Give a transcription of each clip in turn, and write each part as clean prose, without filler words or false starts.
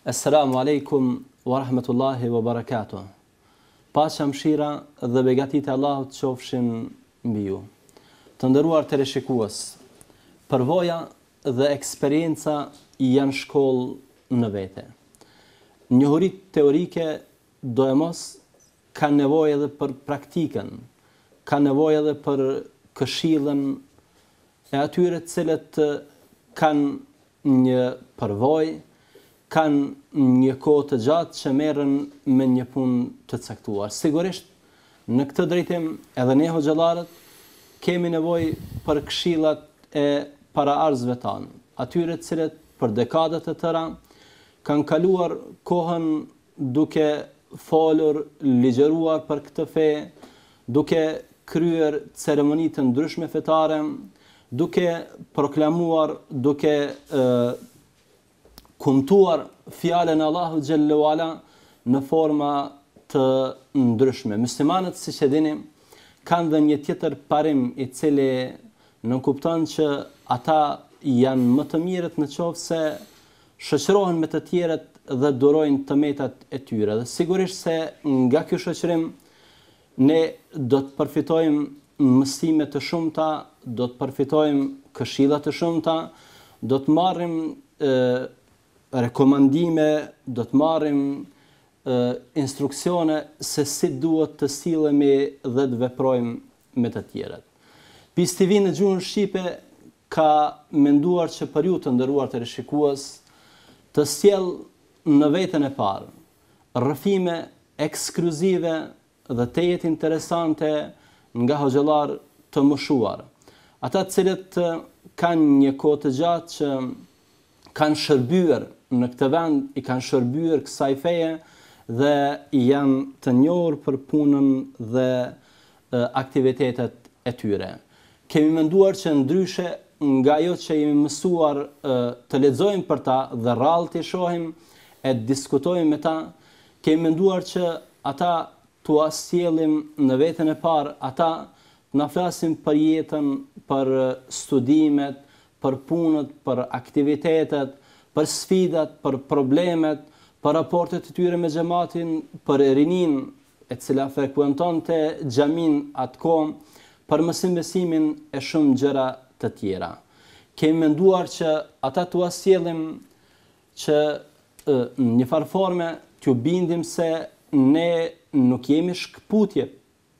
Assalamu alaikum wa rahmatullahi wa barakatuh. Paqja, mëshira dhe begatit e Allahut qofshin mbi ju. Të nderuar teleshikues, përvoja dhe eksperienca janë shkollë në vete. Njohuritë teorike do e mos kanë nevojë edhe për praktikën, kanë nevojë edhe për këshillën e atyre të cilët kanë një përvojë, kanë një kohë të gjatë që merren me një punë të caktuar. Sigurisht, në këtë drejtim edhe ne hoxhallarët kemi nevojë për këshillat e paraarzëve tanë, atyre të cilët për dekada të tëra kanë kaluar kohën duke folur, ligjëruar për këtë fe, duke kryer ceremoni të ndryshme fetare, duke proklamuar, duke kumtuar fjalën e Allahut xhallahu ala në forma të ndryshme. Muslimanët, siç e dini, kanë dhe një tjetër parim i cili nënkupton që ata janë më të mirët në qoftë se shoqërohen me të tjerët dhe durojnë të metat e tyre. Dhe sigurisht se nga ky shoqërim ne do të përfitojmë mësime të shumta, do të përfitojmë këshilla të shumta, do të marrim rekomandime, do të marrim instruksione se si duhet të sillemi dhe të veprojmë me të tjerët. PIS TV në gjuhën shqipe ka menduar që për ju të nderuar teleshikues të sjell në veten e parë rrëfime ekskluzive dhe të jetë interesante nga hoxhallar të moshuar. Ata të cilët kanë një kohë të gjatë që kanë shërbyer në këtë vend, i kanë shërbyer kësaj feje dhe janë të njohur për punën dhe aktivitetet e tyre. Kemi menduar që ndryshe nga ajo që jemi mësuar të lexojmë për ta dhe rrallë të shohim e diskutojmë me ta, kemi menduar që ata t'u sjellim në veten e parë, ata na flasin për jetën, për studimet, për punët, për aktivitetet, për sfidat, për problemet, për raportet e tyre me xhamatin, për rinin e cila frekuentonte xhamin atkoh, për mësimin e shumë gjëra të tjera. Kemi menduar që ata t'u sjellim që në një farë forme t'u bindim se ne nuk jemi shkputje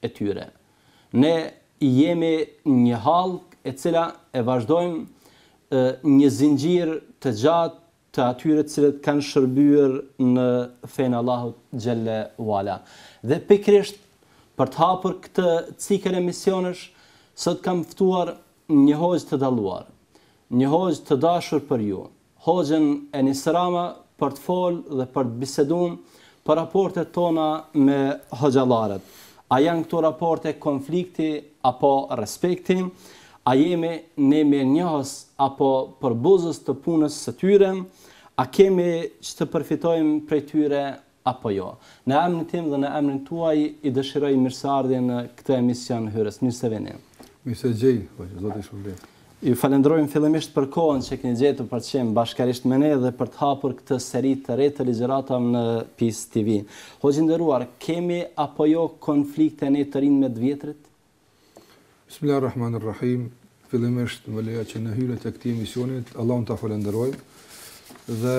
e tyre. Ne jemi një hallkë e cila e vazhdojmë një zinxhir të gjatë të atyre të cilët kanë shërbyer në fenë Allahut xhelle wala. Dhe pikërisht për të hapur këtë cikël emisionesh, sot kam ftuar një hoxh të dalluar, një hoxh të dashur për ju, hoxhën Enis Rama, për të folë dhe për të biseduar për raportet tona me hoxhallarët. A janë këto raporte konflikti apo respekti? A jemi ne mirënjohës apo përbuzës të punës së tyre? A kemi që të përfitojmë prej tyre apo jo? Në emrin tim dhe në emrin tuaj i dëshiroj mirëseardhje në këtë emision hyrës. Mirë se vini. Mirë se gjej, zoti shpërblet. Ju falenderojmë fillimisht për kohën që keni gjetur për të qenë bashkërisht me ne dhe për të hapur këtë seri të re të ligjëratave në PIS TV. Hoxhë nderuar, kemi apo jo konflikte ne të rinë me të vjetrit? Bismillahirrahmanirrahim. Fillimisht më leja që në hyrjen e këtij emisionit Allahun ta falenderoj dhe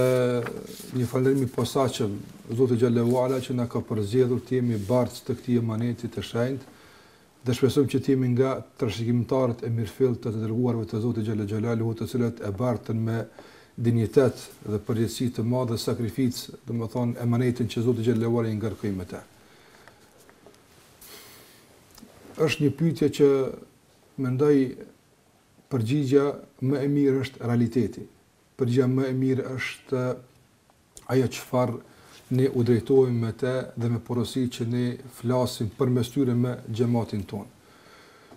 një falënderim i posaçëm Zotit xhallahu ala që na ka përzgjedhur të jemi bartës të këtij emaneti të shenjtë dhe shpresojmë që të jemi nga trashëgimtarët e mirëfillt të dërguarve të Zotit xhallahu të cilët e bartën me dinjitet dhe përgjegjësi të madhe, sakrificë, domethënë emanetin që Zoti xhallahu ala i ngarkoi me të. Është një pyetje që mendoj përgjigja më e mirë është realiteti. Përgjigja më e mirë është ajo çfarë ne u drejtojmë me të dhe me porosi që ne flasim përmes tyre me xhamatin ton.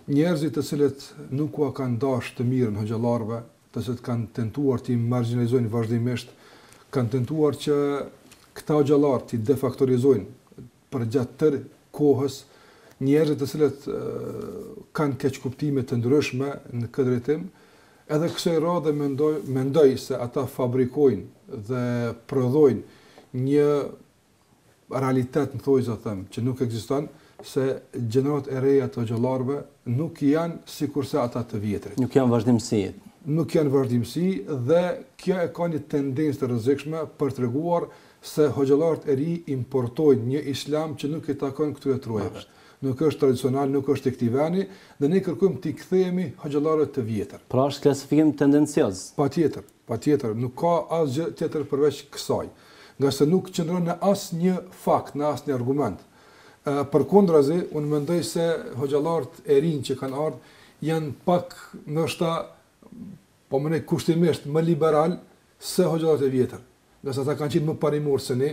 Njerëzit të cilët nuk u kanë dashur të mirën hoxhallarëve, të cilët kanë tentuar të marginalizojnë vazhdimisht, kanë tentuar që këta hoxhallarë të defaktorizojnë për gjatë tërë kohës njerëzit të cilët kanë keqkuptime të ndryshme në këtë drejtim, Edhe kësaj radhe mendoj se ata fabrikojnë dhe prodhojnë një realitet, në thojë them, që nuk ekziston, se gjenerat e reja të xhallarëve nuk janë sikurse ata të vjetrit. Nuk janë vazhdimsi. Nuk janë vazhdimsi dhe kjo e ka një tendencë të rrezikshme për treguar se hoxhallarët e ri importojnë një islam që nuk i takon këtyre trojave. Nuk është tradicional, nuk është i këtij veni dhe ne kërkojmë t'i kthehemi hoxhallarët të vjetër. Pra është klasifikim tendencioz. Patjetër, nuk ka asgjë tjetër përveç kësaj. Nga se nuk qëndron në asnjë fakt, në asnjë argument. Përkundrazi, unë mendoj se hoxhallarët e rinj që kanë ardhur janë pak ndoshta po më ne kushtimisht më liberal se hoxhallarët e vjetër. Nga se ata kanë qenë më parimor se ne,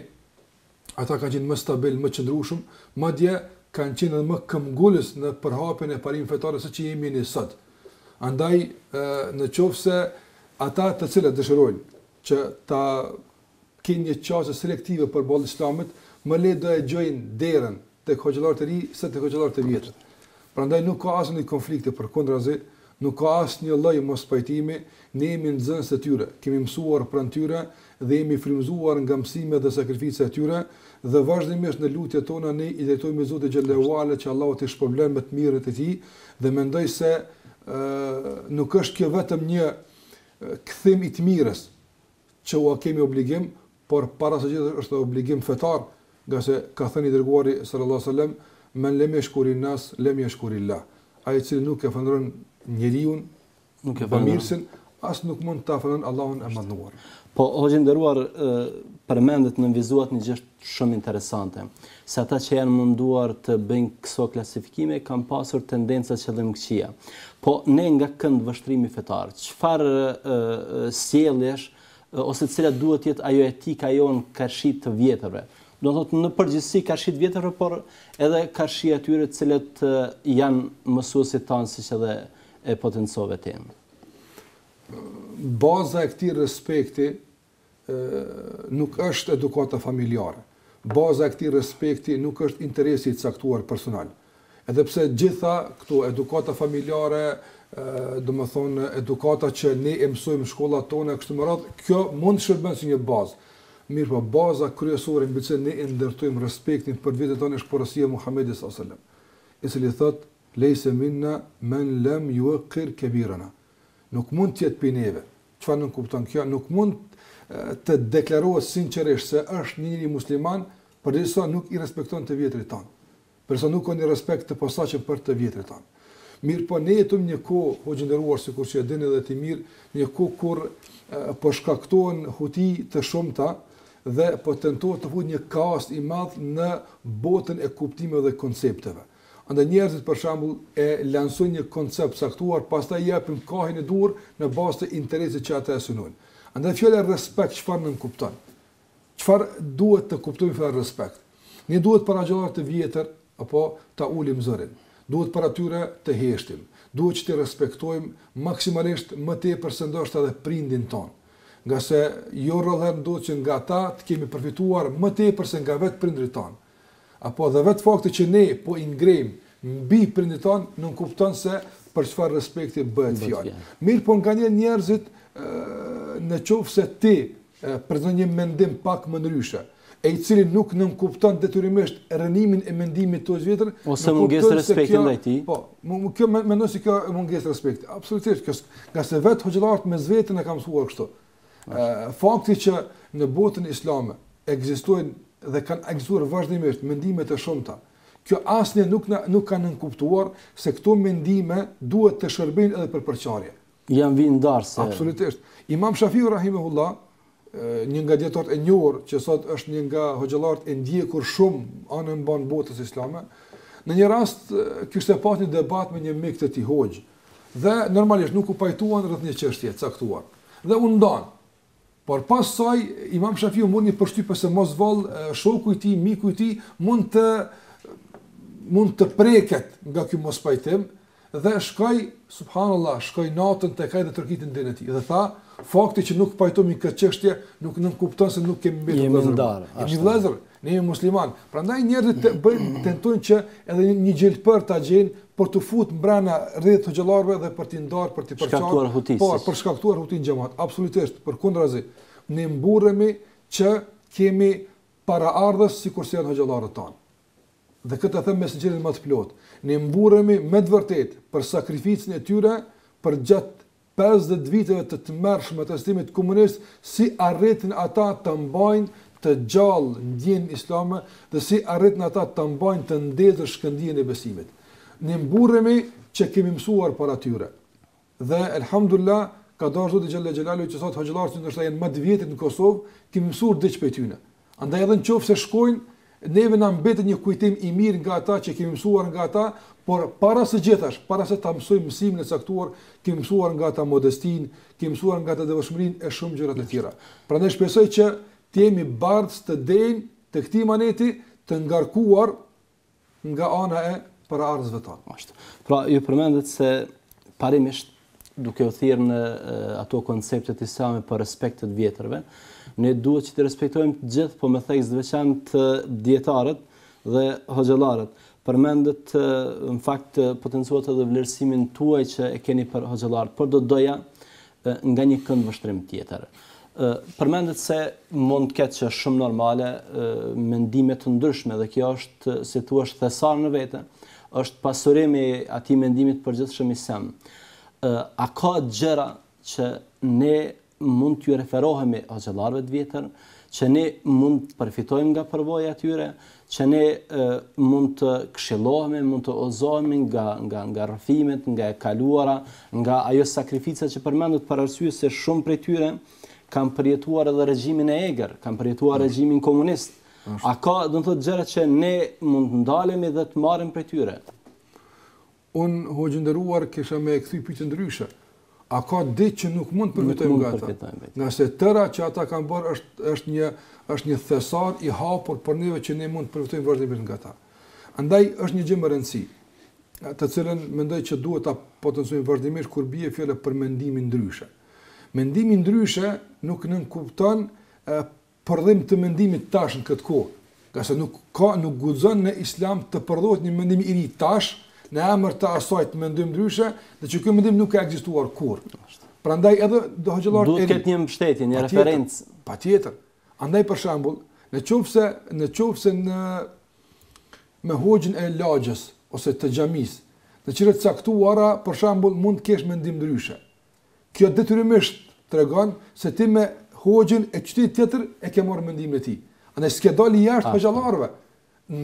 ata kanë qenë më stabil, më qëndrueshëm, madje kanë qenë edhe më këmbgulës në përhapjen e parimeve fetare se që jemi ne sot. Andaj në qoftë se ata të cilët dëshirojnë që ta kenë një qasje selektive për ballë islamit, më le do e gjojnë derën tek hoxhallarët e ri se tek hoxhallarët e vjetër. Prandaj nuk ka asnjë konflikte, përkundrazi, nuk ka asnjë lloj mospajtimi, ne jemi nxënës të tyre, kemi mësuar pranë tyre dhe jemi frymëzuar nga mësimet dhe sakrificat e tyre dhe vazhdimisht në lutjet tona ne i drejtojmë Zotit xhallahu ala që Allahu të shpërblen me të mirët e tij dhe mendoj se nuk është kjo vetëm një kthim i të mirës që u kemi obligim, por para së gjithë është obligim fetar, nga se ka thënë i dërguari sallallahu alaihi wasallam, men lem yashkurin nas lem yashkurillah. Ai që nuk e falëndron njeriu, nuk e falëndron, as nuk mund ta falëndon Allahun e mënduar. Po, hoxhë nderuar, përmendet në vizuat një gjë shumë interesante, se ata që janë munduar të bëjnë këso klasifikime kanë pasur tendenca qëllimkëqia. Po, ne nga kënd vështrimi fetar, çfarë sjelljesh ose cila duhet jetë ajo etika jonë karshi të vjetërve? Do të thotë në përgjithësi karshi të vjetërve, por edhe karshi atyre të cilët janë mësuesit tanë, siç edhe e potencove ti. Baza e këtij respekti nuk është edukata familjare. Baza e këtij respekti nuk është interesi i caktuar personal. Edhe pse gjitha këto edukata familjare, domethënë edukata që ne e mësojmë në shkollat tona kështu me radhë, kjo mund të shërbejë si një bazë. Mirë, po baza kryesore mbi që ne e ndërtojmë respektin për vetën tonë është porosia e Muhamedit sallallahu alajhi wasallam, i cili thotë: "Leysa minna man lam yuqir kabirana." Nuk mund të jetë për neve. Çfarë nuk kupton kjo? Nuk mund të deklarohet sinqerisht se është një njeri musliman, përderisa nuk i respekton të vjetrit tan. Përsa nuk ka një respekt të posaçëm për të vjetrit tan. Mirë, po ne jetojmë një kohë, o gjendëruar sikur që e dini edhe ti mirë, një kohë kur po shkaktohen huti të shumta dhe po tentohet të futet një kaos i madh në botën e kuptimeve dhe koncepteve. Andaj njerëzit për shembull e lansojnë një koncept saktuar, pastaj japin kohën e dur në bazë të interesit që ata e synojnë. Andaj fjala respekt çfarë nën kupton? Çfarë duhet të kuptojmë fjalë respekt? Ne duhet para gjallarët të vjetër apo ta ulim zërin. Duhet para tyre të heshtim. Duhet që të respektojmë maksimalisht më tepër se ndoshta edhe prindin ton. Nga se jo rrallë duhet që nga ta të kemi përfituar më tepër se nga vetë prindrit ton. Apo dhe vetë fakti që ne po i ngrejmë mbi prindrit ton nuk kupton se për çfarë respekti bëhet fjalë. Mirë, po nganjëherë njerëzit në qoftë se ti prezanton një mendim pak më ndryshe, e i cili nuk nënkupton detyrimisht rënimin e mendimit të vjetër, ose mungesë respekti ndaj tij. Po, kjo mendoj se kjo mungesë respekti. Absolutisht, nga se vetë hoxhallarët me vetën e kanë mësuar kështu. Fakti që në botën islame ekzistojnë dhe kanë ekzistuar vazhdimisht mendime të shumta, kjo asnjë nuk kanë nënkuptuar se këto mendime duhet të shërbejnë edhe për përçarje. Janë vindarse. Absolutisht. Imam Shafiu rahimahullah, një nga dietarët e njohur që sot është një nga hoxhallarët e ndjekur shumë anë mban botës islame, në një rast kishte pasur një debat me një mik të tij hoxh dhe normalisht nuk u pajtuan rreth një çështje caktuar. Dhe u ndan. Por pas saj Imam Shafiu mund një përshtypje se mos vallë shoku i tij, miku i tij mund të preket nga ky mospajtim dhe subhanallahu, shkoi natën tek ai dhe tërkitin din e tij. Dhe tha, fakti që nuk pajtohemi këtë çështje nuk kupton se nuk kemi mbetur vëllezër. ne jemi musliman. Prandaj njerëzit tentojnë që edhe një gjelpër ta gjejnë për të futur brenda rreth xhallarëve dhe për t'i ndarë, për t'i përçarë, për shkaktuar hutin xhamat. Absolutisht, përkundrazi, ne mburremi që kemi paraardhës sikurse janë xhallarët tanë. Dhe këtë them me sinqeritet më të plotë. Ne mburremi me të vërtetë për sakrificën e tyre për gjatë 50 viteve të tmerrshme të sistemit komunist, si arritën ata të mbajnë të gjallë ndjenjën islame dhe si arritën ata të mbajnë të ndezur shkëndijën e besimit. Ne mburremi që kemi mësuar para tyre. Dhe elhamdulillah, ka dashur Zoti xhalla xhelalu që sot hoxhallarët që ndoshta janë më të vjetër në Kosovë, kemi mësuar diçka prej tyre. Andaj edhe nëse shkojnë, neve na mbetet një kujtim i mirë nga ata që kemi mësuar nga ata, por para së gjithash, para se ta mësojmë mësimin e caktuar, kemi mësuar nga ata modestinë, kemi mësuar nga ata devotshmërinë e shumë gjëra të tjera. Prandaj shpresoj që të jemi bardhë të denj të këtij maneti të ngarkuar nga ana e paraardhësve tonë. Pra, ju përmendet se parimisht duke u thirrë në ato konceptet islame për respekt të vjetërve, ne duhet që të respektojmë të gjithë, po me thekë veçantë dietarët dhe hoxhallarët. Përmendet në fakt potencuohet edhe vlerësimin tuaj që e keni për hoxhallarët, por do doja nga një kënd vështrim tjetër. Përmendet se mund të ketë që shumë normale mendime të ndryshme dhe kjo është, si thua, thesar në vete, është pasurim i atij mendimit përgjithshëm islam. A ka gjëra që ne mund t'ju referohemi hoxhallarëve të vjetër, që ne mund të përfitojmë nga përvoja e tyre, që ne mund të këshillohemi, mund të ozohemi nga rrëfimet, nga e kaluara, nga ajo sakrifica që përmendet për arsye se shumë prej tyre kanë përjetuar edhe regjimin e egër, kanë përjetuar regjimin komunist. A ka, do të thotë, gjëra që ne mund të ndalemi dhe të marrim prej tyre? Unë hoxhë nderuar kisha me kthy pyetje ndryshe. A ka ditë që nuk mund të përfitojmë nga ata? Nga se tëra që ata kanë bërë është një thesar i hapur për neve që ne mund të përfitojmë vazhdimisht nga ata. Andaj është një gjë më rëndësi, të cilën mendoj që duhet ta potencojmë vazhdimisht kur bie fjala për mendimin ndryshe. Mendimi ndryshe nuk nënkupton përdhim të mendimit tash në këtë kohë. Nga se nuk guxon në islam të përdhohet një mendim i ri tash në emër të asaj të mendojmë ndryshe, dhe që ky mendim nuk ka ekzistuar kurrë. Prandaj edhe hoxhallarët duhet të ketë një mbështetje, një referencë. Patjetër. Andaj për shembull, nëse me hoxhën e lagjës ose të xhamisë, në çështje të caktuara, për shembull, mund të kesh mendim ndryshe. Kjo detyrimisht tregon se ti me hoxhën e qytetit tjetër e ke marrë mendimin e tij. Andaj s'ke dalë jashtë hoxhallarëve,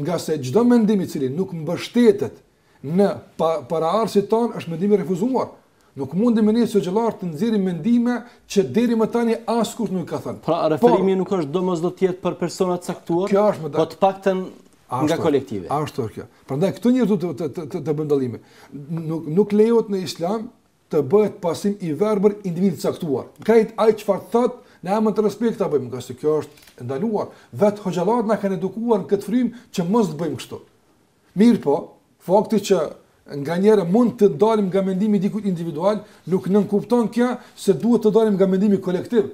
nga se çdo mendim i cili nuk mbështetet në paraardhësit tonë është mendim i refuzuar. Nuk mundem ne hoxhallar të nxjerrim mendime që deri më tani askush nuk ka thënë. Pra referimi nuk është domosdoshmërisht për persona të caktuar, po të paktën nga kolektive. Ashtu është kjo. Prandaj këto njerëz të bëjnë dallime. Nuk lejohet në islam të bëhet pasim i verbër individ të caktuar. Krejt ai çfarë thot në emër të respektit ta bëjmë, nga se kjo është ndaluar. Vet hoxhallarët na kanë edukuar në këtë frymë që mos të bëjmë kështu. Mirë po, fakti që nganjëherë mund të dalim nga mendimi i dikujt individual, nuk nënkupton kjo se duhet të dalim nga mendimi kolektiv.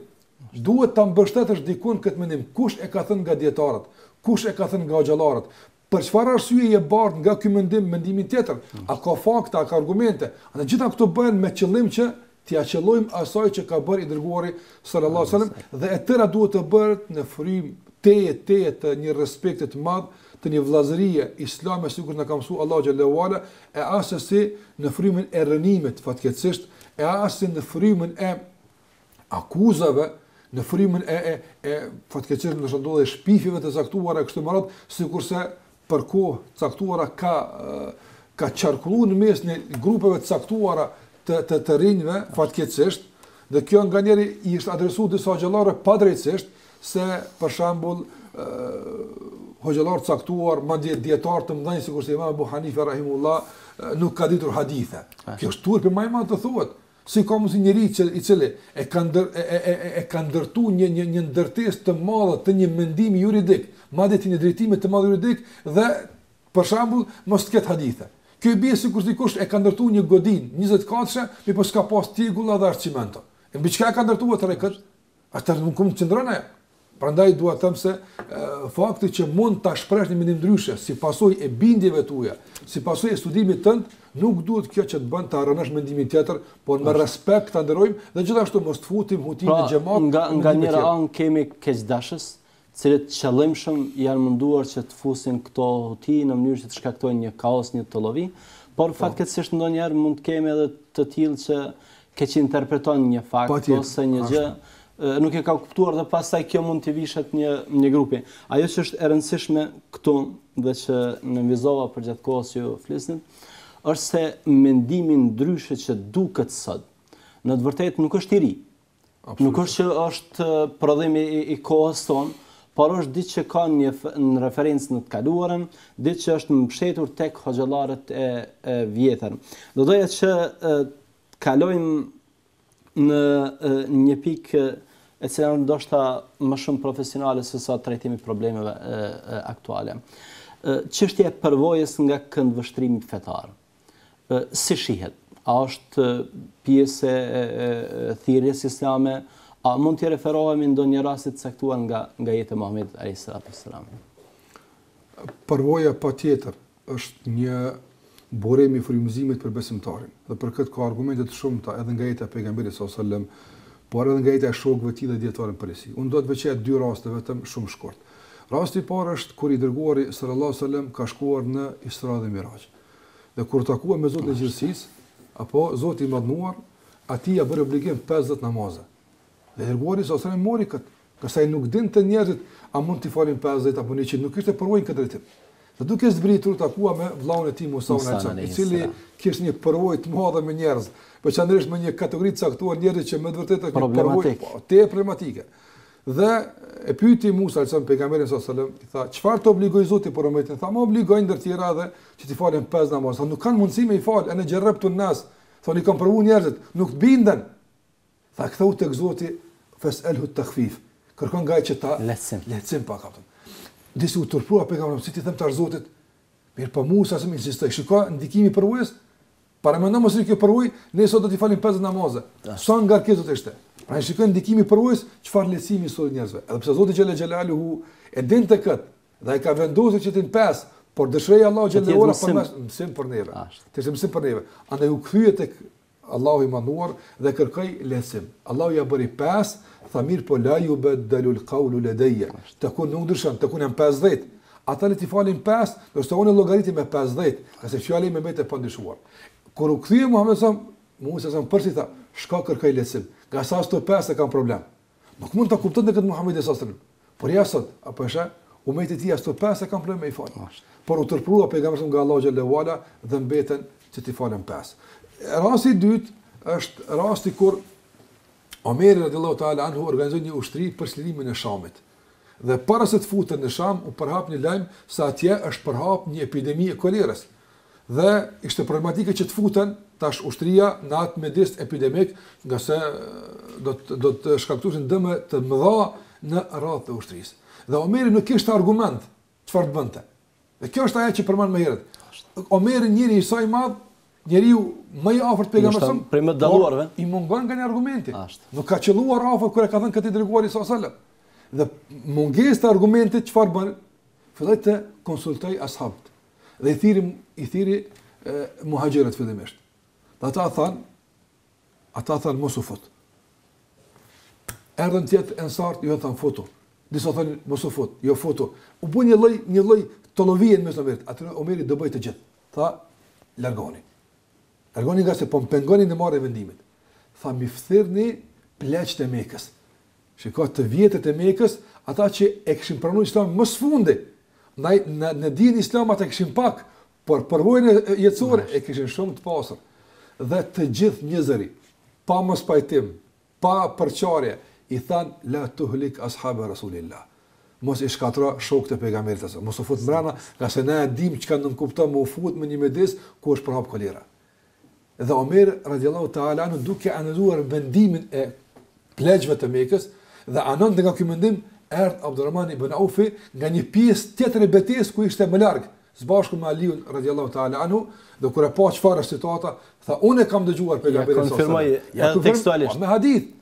Duhet ta mbështetësh dikun këtë mendim. Kush e ka thënë nga dietarët? Kush e ka thënë nga hoxhallarët? Për çfarë arsye je bardh nga ky mendimin tjetër? A ka fakte, a ka argumente? Atë gjitha këto bëhen me qëllim që t'ia qellojmë asaj që ka bërë i dërguari sallallahu alajhi wasallam, dhe e tëra duhet të bëhet në frymë teje të një respekti të madh, të një vllazërie islame, sikur na ka mësuar Allahu xhallahu ala, e asesi në frymën e rënimit fatkeqësisht, e asesi në frymën e akuzave, në frymën e fatkeqësisht në ndodhe shpifjeve të caktuara kështu më radh, sikurse për kohë caktuara ka qarkulluar në mes në grupeve të caktuara të rinjve fatkeqësisht, dhe kjo nganjëri i është adresuar disa hoxhallarë padrejtësisht, se për shembull hoxhallar caktuar, madje dietar të mëdhenj sikurse Imam Abu Hanife rahimullah nuk ka ditur hadithe. Kjo është turp më i madh të thuhet. Si ka mos njëri i cili e ka ndërtuar një ndërtesë të madhe të një mendimi juridik, madje të një drejtimi të madh juridik, dhe për shembull mos të ketë hadithe. Kjo i bie sikur dikush e ka ndërtuar një godinë 20 katëshe, mi po s'ka pas tigulla dhe arcimento. Mbi çka ka ndërtuar atë këtë? Atë nuk mund të qëndron ajo. Prandaj dua të them se fakti që mund ta shprehni një mendim ndryshe si pasojë e bindjeve tuaja, si pasojë e studimit tënd, nuk duhet kjo që të bën të harronosh mendimin tjetër, por me respekt ta nderojmë dhe gjithashtu mos të futim hutin e xhamat. Nga njëra anë kemi keqdashës, të cilët qëllimshëm janë munduar që të fusin këto huti në mënyrë që të shkaktojnë një kaos, një tollovi, por fatkeqësisht ndonjëherë mund të kemi edhe të tillë që keq interpreton një fakt ose një gjë, nuk e ka kuptuar dhe pastaj kjo mund të vishet një grupi. Ajo që është e rëndësishme këtu dhe që në vizova për gjatë kohës që ju flisnin, është se mendimi ndryshe që duket sot, në të vërtetë nuk është i ri. Nuk është që është prodhim i kohës tonë, por është diçka që ka në referencë në të kaluarën, diçka që është mbështetur tek hoxhallarët e vjetër. Do doja që kalojmë në një pikë e cila ndoshta më shumë profesionale se sa trajtimi problemeve aktuale. Çështja e përvojës nga këndvështrimi fetar. Si shihet? A është pjesë e thirrjes islame? A mund të referohemi në ndonjë rast të caktuar nga jeta e Muhamedit alayhis salam? Përvoja patjetër është një burim i frymëzimit për besimtarin. Dhe për këtë ka argumente të shumta edhe nga jeta e pejgamberit sallallahu alajhi wasallam, por edhe nga jeta e shokëve të tij dhe dietarëve përgjithësi. Unë do të veçoj dy raste vetëm shumë shkurt. Rasti i parë është kur i dërguari sallallahu alajhi wasallam ka shkuar në Isra dhe Miraj. Dhe kur takua me Zotin e gjithësisë, apo Zoti i Madhnuar, atij ia bëri obligim 50 namaze. Dhe dërguari sallallahu alajhi wasallam mori këtë, kësaj nuk dinte njerëzit a mund të falin 50 apo 100, nuk ishte përvojë këtë drejtim. Dhe duke zbritur takua me vllahun e tij Musa i cili kishte një përvojë të madhe me njerëz, veçanërisht me një kategori të caktuar njerëz që me të vërtetë kanë përvojë problematike. Dhe e pyeti Musa pejgamberin sallallahu alajhi wasallam, i tha, çfarë të obligoi Zoti për umetin? Tha, më obligoi ndër tjera edhe që të falen 5 namaz. Tha, nuk kanë mundësi me i fal, ana jarrabtu nas. Thonë kanë provuar njerëzit, nuk të binden. Tha, ktheu tek Zoti fas'alhu at-takhfif. Kërkon nga ai që ta lehtësim pak atë. Disi u turpua pejgamberin, si ti them tash Zotit, mirë po Musa s'më insistoi, shikoj ndikimi i përvojës, para mendon mos i kjo përvojë, ne sot do të falim 5 namaze. Sa ngarkesë do të ishte. Pra shikoj ndikimi i përvojës, çfarë lehtësimi sot njerëzve. Edhe pse Zoti xhelaluhu e dinte kët, dhe ai ka vendosur që të 5, por dëshiroi Allahu xhelaluhu për mësim për neve. Të mësim për neve. Andaj u kthye tek Allahu i Madhuar dhe kërkoi lehtësim. Allahu ja bëri 5, tha mirë po la yubaddalu al-qawlu ladayya. Takun nuk ndryshon, takun janë 50. Ata le të falin 5, do të thonë llogaritë me 50, qase fjala me të pandishuar. Kur u kthye Muhamedi Musa sa përsi tha, shka kërkoj lehtësim. Nga sa sto 5 kanë problem. Nuk mund ta kupton tek Muhamedi sallallahu alaihi wasallam. Por ja sot, apo është, umetit e tij sto 5 kanë problem me i fal. Por u turprua pejgamberi nga Allahu xhallahu ala dhe mbeten që t'i falen 5. Rasti i dytë është rasti kur Omeri radhiyallahu ta'ala anhu organizoi një ushtri për çlimin e Shamit. Dhe para se të futen në Sham, u përhap një lajm se atje është përhap një epidemi e kolerës. Dhe ishte problematike që të futen tash ushtria në atë midis epidemik, nga se do të shkaktonin dëme të mëdha në radhë të ushtrisë. Dhe Omeri nuk kishte argument çfarë të bënte. Dhe kjo është ajo që përmend më herët. Omeri njëri i saj madh, njeriu më i afërt pejgamberit, për më dalluarve, i mungon nga një argumenti. Nuk ka qelluar afër kur e ka thënë këtë dërguari sallallahu alajhi wasallam. Dhe mungesa e argumentit çfarë bën? Filloi të konsultoj ashabët. Dhe i thiri muhaxhirët fillimisht. Ata thanë mos u fut. Erdhën tjetë ensart, jo thanë foto. Disa thanë mos u fut, jo foto. U bën një lloj tollovie mes Omerit. Atë Omeri do bëj të gjithë. Tha, largoni. Largoni nga se po më pengoni në marrje vendimit. Tha, mi fthirni pleqët e Mekës. Shikoj të vjetët e Mekës, ata që e kishin pranuar Islam më së fundi. Në dinë Islam ata kishin pak, por përvojën jetësore e kishin shumë të pasur. Dhe të gjithë njerëzit, pa mos pajtim, pa përçarje, i thanë la tuhlik ashabe Rasulillah. Mos i shkatro shokët e pejgamberit sa. Mos u fut mbrana, nga se ne e dim çka do të kupton me u fut me një midis ku është përhap kolera. Dhe Omer radhiyallahu ta'ala anhu duke analizuar vendimin e pleqëve të Mekës dhe anon nga ky mendim erdhi Abdulrahman ibn Auf nga një pjesë tjetër e betejës ku ishte më larg, së bashku me Aliun radhiyallahu ta'ala anhu, dhe kur e pa çfarë situata, tha unë kam dëgjuar pejgamberin sallallahu alaihi wasallam. Konfirmoi tekstualisht me hadith.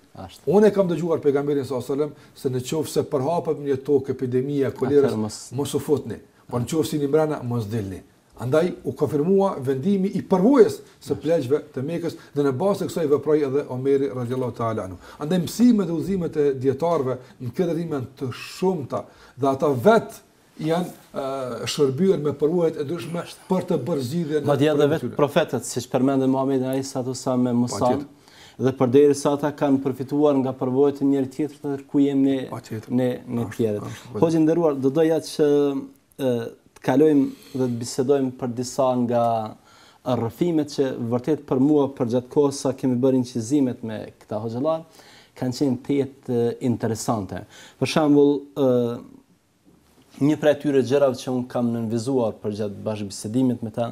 Unë e kam dëgjuar pejgamberin sallallahu alajhi wasallam se nëse përhapet një tokë epidemia kolerës, mos u futni, por nëse jeni mbrana mos dilni. Andaj u konfirmua vendimi i përvojës së pleqve të Mekës dhe në bazë të kësaj veproi edhe Omeri radhiyallahu ta'ala anhu. Andaj mësimet dhe udhëzimet e dietarëve në këtë rrymë janë të shumta dhe ata vetë janë shërbyer me përvojat e ndryshme për të bërë zgjidhje. Madje edhe vetë profetët, siç përmendën Muhamedi alayhis salam me Musa, dhe përderisa ata kanë përfituar nga përvojat e njëri tjetrit, ku jemi ne tjerët. Hoxhë nderuar, do doja që të kalojmë dhe të bisedojmë për disa nga rrëfimet që vërtet për mua përgjatë kohës sa kemi bërë incizimet me këta hoxhallar kanë qenë të interesante. Për shembull, një prej atyre gjërave që unë kam nënvizuar përgjatë bashkëbisedimit me ta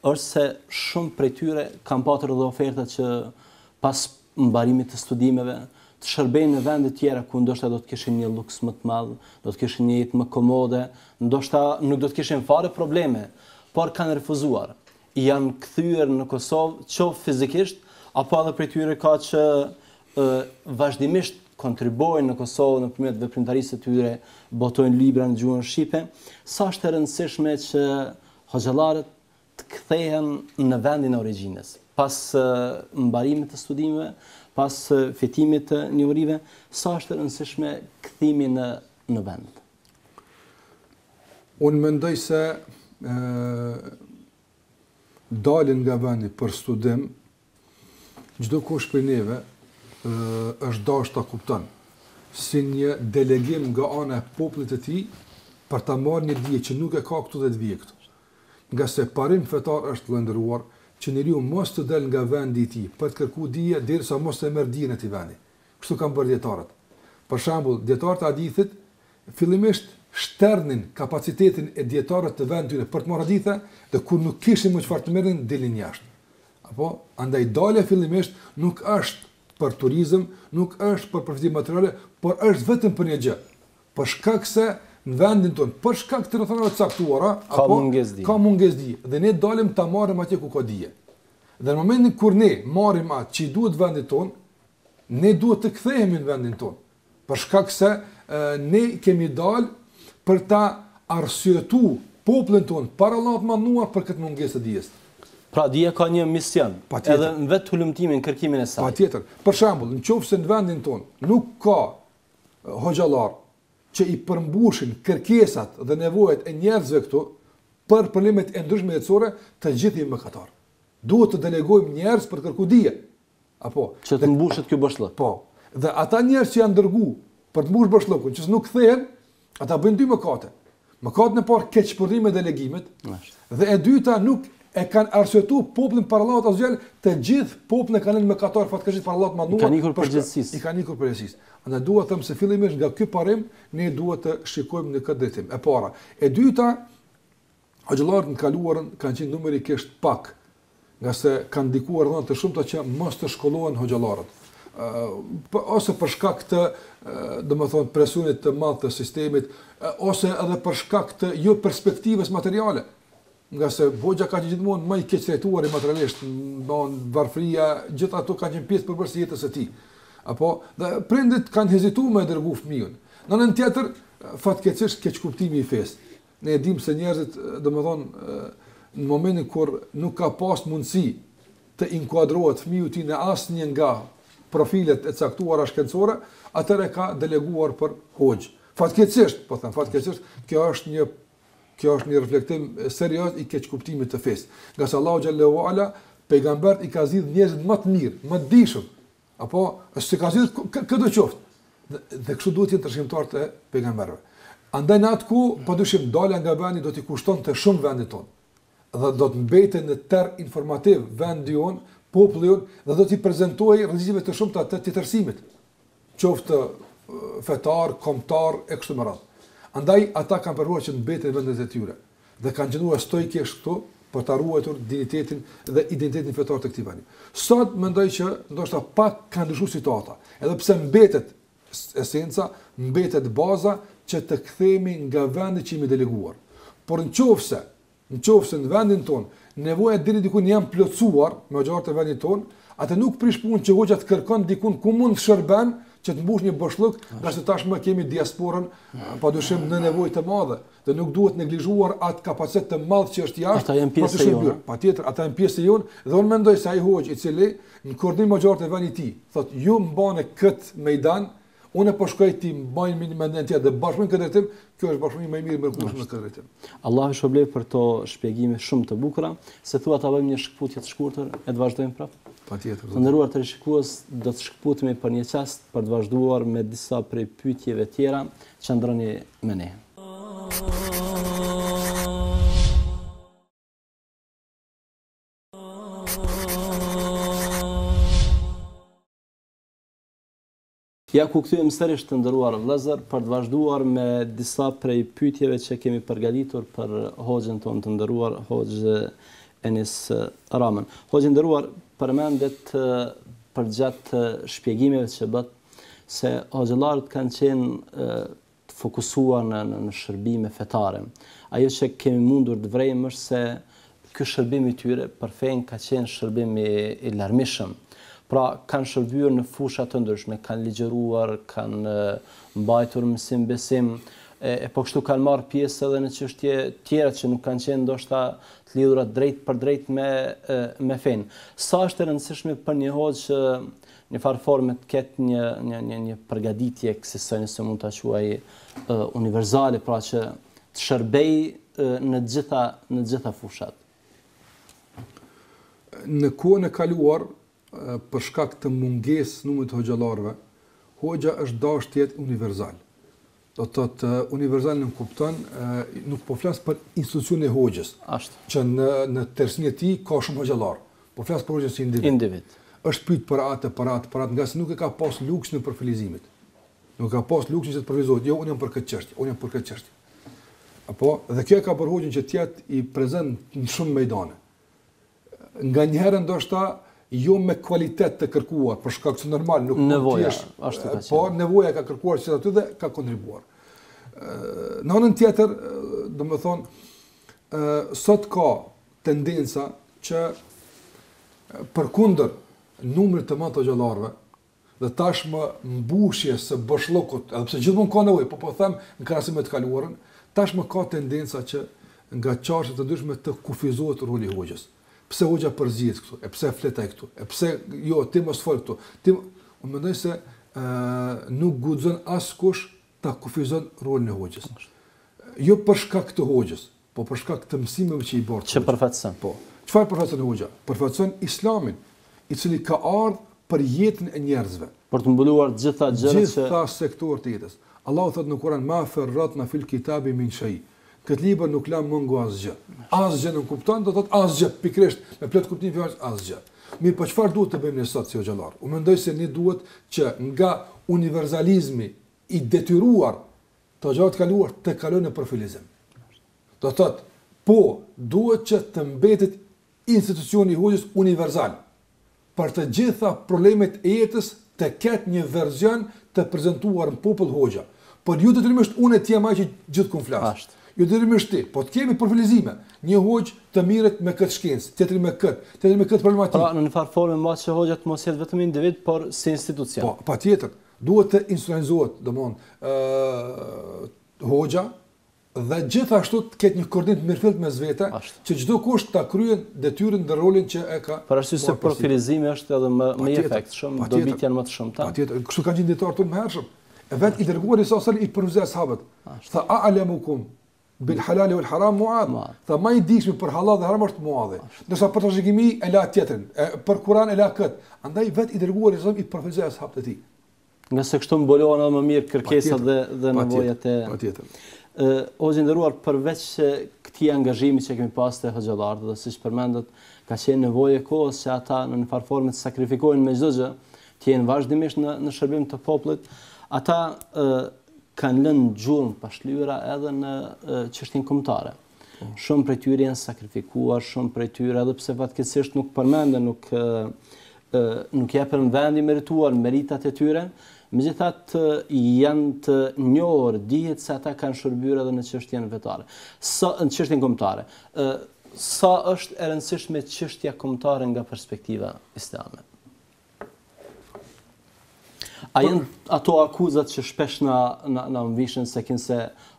është se shumë prej tyre kanë patur edhe oferta që pas mbarimit të studimeve të shërbejnë në vende tjera ku ndoshta do të kishin një luks më të madh, do të kishin një jetë më komode, ndoshta nuk do të kishin fare probleme, por kanë refuzuar. Janë kthyer në Kosovë, qoftë fizikisht, apo edhe prej tyre ka që vazhdimisht kontribuojnë në Kosovë nëpërmjet veprimtarisë së tyre, botojnë libra në gjuhën shqipe. Sa është e rëndësishme që hoxhallarët të kthehen në vendin e origjinës, pas mbarimit të studimeve, pas fitimit të njohurive, sa është e rëndësishme kthimi në vend? Unë mendoj se dalin nga vendi për studim, çdo kush prej neve është dashur ta kupton si një delegim nga ana e popullit të tij për ta marrë një dije që nuk e ka këtu dhe të vijë këtu. Nga se parim fetar është vëndëruar që njeriu mos të del nga vendi i tij për të kërkuar dije derisa mos të merr dijen e atij vendi. Kështu kanë bërë dietarët. Për shembull, dietarët e hadithit fillimisht shternin kapacitetin e dietarëve të vendit për të marrë hadithe dhe kur nuk kishin më çfarë të merrin dilin jashtë. Apo andaj dalja fillimisht nuk është për turizëm, nuk është për përfitim materiale, por është vetëm për një gjë. Për shkak se në vendin tonë, për shkak të rrethonave të caktuara, ka mungesë dije. Dhe ne dalim ta marrim atje ku ka dije. Dhe në momentin kur ne marrim atë që duhet vendit tonë, ne duhet të kthehemi në vendin tonë. Për shkak se ne kemi dalë për ta arsyetuar popullin tonë para Allahut të manduar për këtë mungesë të dijes. Pra dija ka një mision, edhe në vetë hulumtimin, kërkimin e saj. Patjetër. Për shembull, nëse në vendin tonë nuk ka hoxhallar që i përmbushin kërkesat dhe nevojat e njerëzve këtu për problemet e ndryshme jetësore, të gjithë jemi mëkatar. Duhet të delegojmë njerëz për të kërkuar dije. Apo që të mbushet ky boshllëk. Po. Dhe ata njerëz që janë dërguar për të mbushur boshllëkun, që nuk kthehen, ata bëjnë dy mëkate. Mëkatin e parë keqpërdorim me delegimet, dhe e dyta nuk e kanë arsyetuar popullin para Allahut azhjal, të gjithë popullin e kanë në mëkatar fatkeqësisht para Allahut manduar. I kanë ikur përgjithësisht. I kanë ikur përgjithësisht. Andaj dua të them se fillimisht nga ky parim ne duhet të shikojmë në këtë drejtim. E para. E dyta, hoxhallarët në kaluarën kanë qenë numerikisht pak, nga se kanë ndikuar dhëna të shumta që mos të shkollohen hoxhallarët. Ose për shkak të, domethënë, presionit të madh të sistemit, ose edhe për shkak të jo perspektivës materiale. Nga se hoxha ka qenë gjithmonë më i keq trajtuar materialisht, varfëria, gjithë ato kanë qenë pjesë përbërëse jetës së tij. Apo dhe prindit kanë hezituar me dërgu fëmijën. Në anën tjetër, fatkeqësisht keq kuptimi i fesë. Ne e dimë se njerëzit, domethënë, në momentin kur nuk ka pas mundësi të inkuadrohet fëmiu i tij në asnjë nga profilet e caktuara shkencore, atëherë ka deleguar për hoxh. Fatkeqësisht, po them fatkeqësisht, kjo është një reflektim serioz i keq kuptimit të fesë. Nga se Allahu xhallahu ala pejgambert i ka zgjidhur njerëzit më të mirë, më të dijshëm. Apo është ka zgjidhur këtë qoftë. Dhe kështu duhet të jenë trashëgimtarët e pejgamberëve. Andaj në atë ku padyshim dalja nga vendi do t'i kushtonte shumë vendit tonë. Dhe do të mbetej në terr informativ vendi jon, populli jon, dhe do t'i prezantojë rreziqeve të shumta të tjetërsimit. Qoftë fetar, kombëtar e kështu me radhë. Andaj ata kanë përruar që të mbeten në vendet e tyre dhe kanë qenuar stoikisht këtu për ta ruajtur dinjitetin dhe identitetin fetar të këtij vendi. Sot mendoj që ndoshta pak ka ndryshuar situata, edhe pse mbetet esenca, mbetet baza që të kthehemi nga vendi që jemi deleguar. Por nëse në vendin tonë nevojat deri diku janë plotësuar me xhallarët e vendit tonë, atë nuk prish punë që hoxha të kërkon dikun ku mund të shërben që të mbush një boshllëk, nga se tashmë kemi diasporën padyshim në nevojë të mëdha, dhe nuk duhet neglizhuar atë kapacitet të madh që është jashtë. Ata janë pjesë e jonë. Patjetër, ata janë pjesë e jonë, dhe unë mendoj se ai hoxh i cili në koordinim me xhallarët e vendit të tij, thotë ju mbane kët meydan, unë po shkoj ti mbajnë mendjen tjetër dhe bashkëpunë këtë drejtim, kjo është bashkëpunë më e mirë mërkueshme në këtë drejtim. Allahu shpëlbej për to shpjegime shumë të bukura, se thua ta bëjmë një shkputje të shkurtër e të vazhdojmë prapë. Patjetër. Të nderuar televizionistë, do të shkputemi për një çast për të vazhduar me disa prej pyetjeve tjera. Qëndroni me ne. Ja ku kthyehem sërish të nderuar vëllezër për të vazhduar me disa prej pyetjeve që kemi përgatitur për hoxhën tonë të nderuar, hoxhë Enis Ramën. Hoxhë nderuar, përmendet përgjatë shpjegimeve që bët se hoxhallarët kanë qenë të fokusuar në shërbime fetare. Ajo që kemi mundur të vrejmë është se ky shërbim i tyre për fenë ka qenë shërbim i larmishëm. Pra, kanë shërbyer në fusha të ndryshme, kanë ligjëruar, kanë mbajtur mësim besim, po kështu kanë marrë pjesë edhe në çështje tjera që nuk kanë qenë ndoshta të lidhura drejt për drejt me fenë. Sa është e rëndësishme për një hoxh në farë forme të ketë një përgatitje kësaj, nëse mund ta quaj universale, pra që të shërbej në të gjitha fushat. Në kohën e kaluar, për shkak të mungesës numrit të hoxhallarëve, hoxha është dashur të jetë universal. Do të thotë universal nuk kupton, nuk po flas për institucionin e hoxhës. Ashtu. Që në tërësinë e tij ka shumë hoxhallar. Po flas për hoxhën si individ. Është pyet për atë, nga se nuk e ka pas luksin e profilizimit. Nuk ka pas luksin që të përfizohet. Jo, unë jam për këtë çështje, unë jam për këtë çështje. Apo dhe kjo ka për hoxhën që të jetë i prezant në shumë mejdane. Nganjëherë ndoshta jo me kvalitet të kërkuar, për shkak se normal nuk nevoja ashtu ka qenë. Po nevoja ka kërkuar që aty dhe ka kontribuar. Në anën tjetër, domethënë, sot ka tendenca që përkundër numrit të madh të hoxhallarëve dhe tashmë mbushje së boshllokut, edhe pse gjithmonë ka nevojë, po them në krahasim me të kaluarën, tashmë ka tendenca që nga çarshët të ndryshme të kufizohet roli i hoxhës. Pse hoxha përzihet këtu? Pse flet ai këtu? Pse jo ti mos fol këtu? Unë mendoj se nuk guxon askush ta kufizon rolin e hoxhës. Jo për shkak të hoxhës, po për shkak të mësimeve që i bën. Që përfaqëson. Po. Çfarë përfaqëson hoxha? Përfaqëson Islamin, i cili ka ardhur për jetën e njerëzve, për të mbuluar gjitha gjërat gjitha sektorët e jetës. Allahu thot në Kur'an: "Ma farratna fil kitabi min shay." Këtë libër nuk lam mungo asgjë. Asgjë nuk kupton, do thot asgjë, pikërisht me plot kuptim fjalës asgjë. Mirë, po çfarë duhet të bëjmë ne sot si hoxhallar? Unë mendoj se ne duhet që nga universalizmi i detyruar të hoxhallarët kaluar të kalojnë në profilizëm. Do thot, po duhet që të mbetet institucioni i hoxhës universal për të gjitha problemet e jetës të ketë një version të prezantuar në popull hoxha. Por ju detyrimisht unë ti jam ai që gjithkund flas. Jo detyrimisht ti, po të kemi profilizime. Një hoxh të mirët me këtë shkencë, tjetri me këtë problematikë. Pra, në një farë forme mbas që hoxha të mos jetë vetëm individ, por si institucion. Po, patjetër, duhet të institucionalizohet, hoxha dhe gjithashtu të ketë një koordinim mirëfillt mes vete, që çdo kush ta kryejë detyrën dhe rolin që e ka. Për arsye se profilizimi është edhe më i efektshëm, dobit janë më të shumta. Patjetër, kështu kanë qenë dietar tonë më hershëm. E vet i dërguari sa i përvizoi ashabët. Tha a'lamukum bil halal wal haram Muad. Tha më i dishmi për halal dhe haram është Muadhi. Ndërsa për trashëgimi e la tjetrin, për Kur'an e la kët. Andaj vet i dërguari sa i përvizoi ashabët e tij. Nga se kështu mbuluan edhe më mirë kërkesat dhe nevojat e. Patjetër. Hoxhë nderuar, përveç këtij angazhimi që kemi pas te hoxhallarët dhe siç përmendet, ka qenë nevojë e kohës që ata në një farë forme të sakrifikojnë me çdo gjë, të jenë vazhdimisht në shërbim të popullit. Ata kanë lënë gjurmë pashlyera edhe në çështjen kombëtare. Shumë prej tyre janë sakrifikuar, shumë prej tyre edhe pse fatkeqësisht nuk përmenden, nuk japen vendi merituar meritat e tyre, megjithatë janë të njohur, dihet se ata kanë shërbyer edhe në çështjen vetare. Në çështjen kombëtare. sa është e rëndësishme çështja kombëtare nga perspektiva islame? A janë ato akuzat që shpesh na mvishin se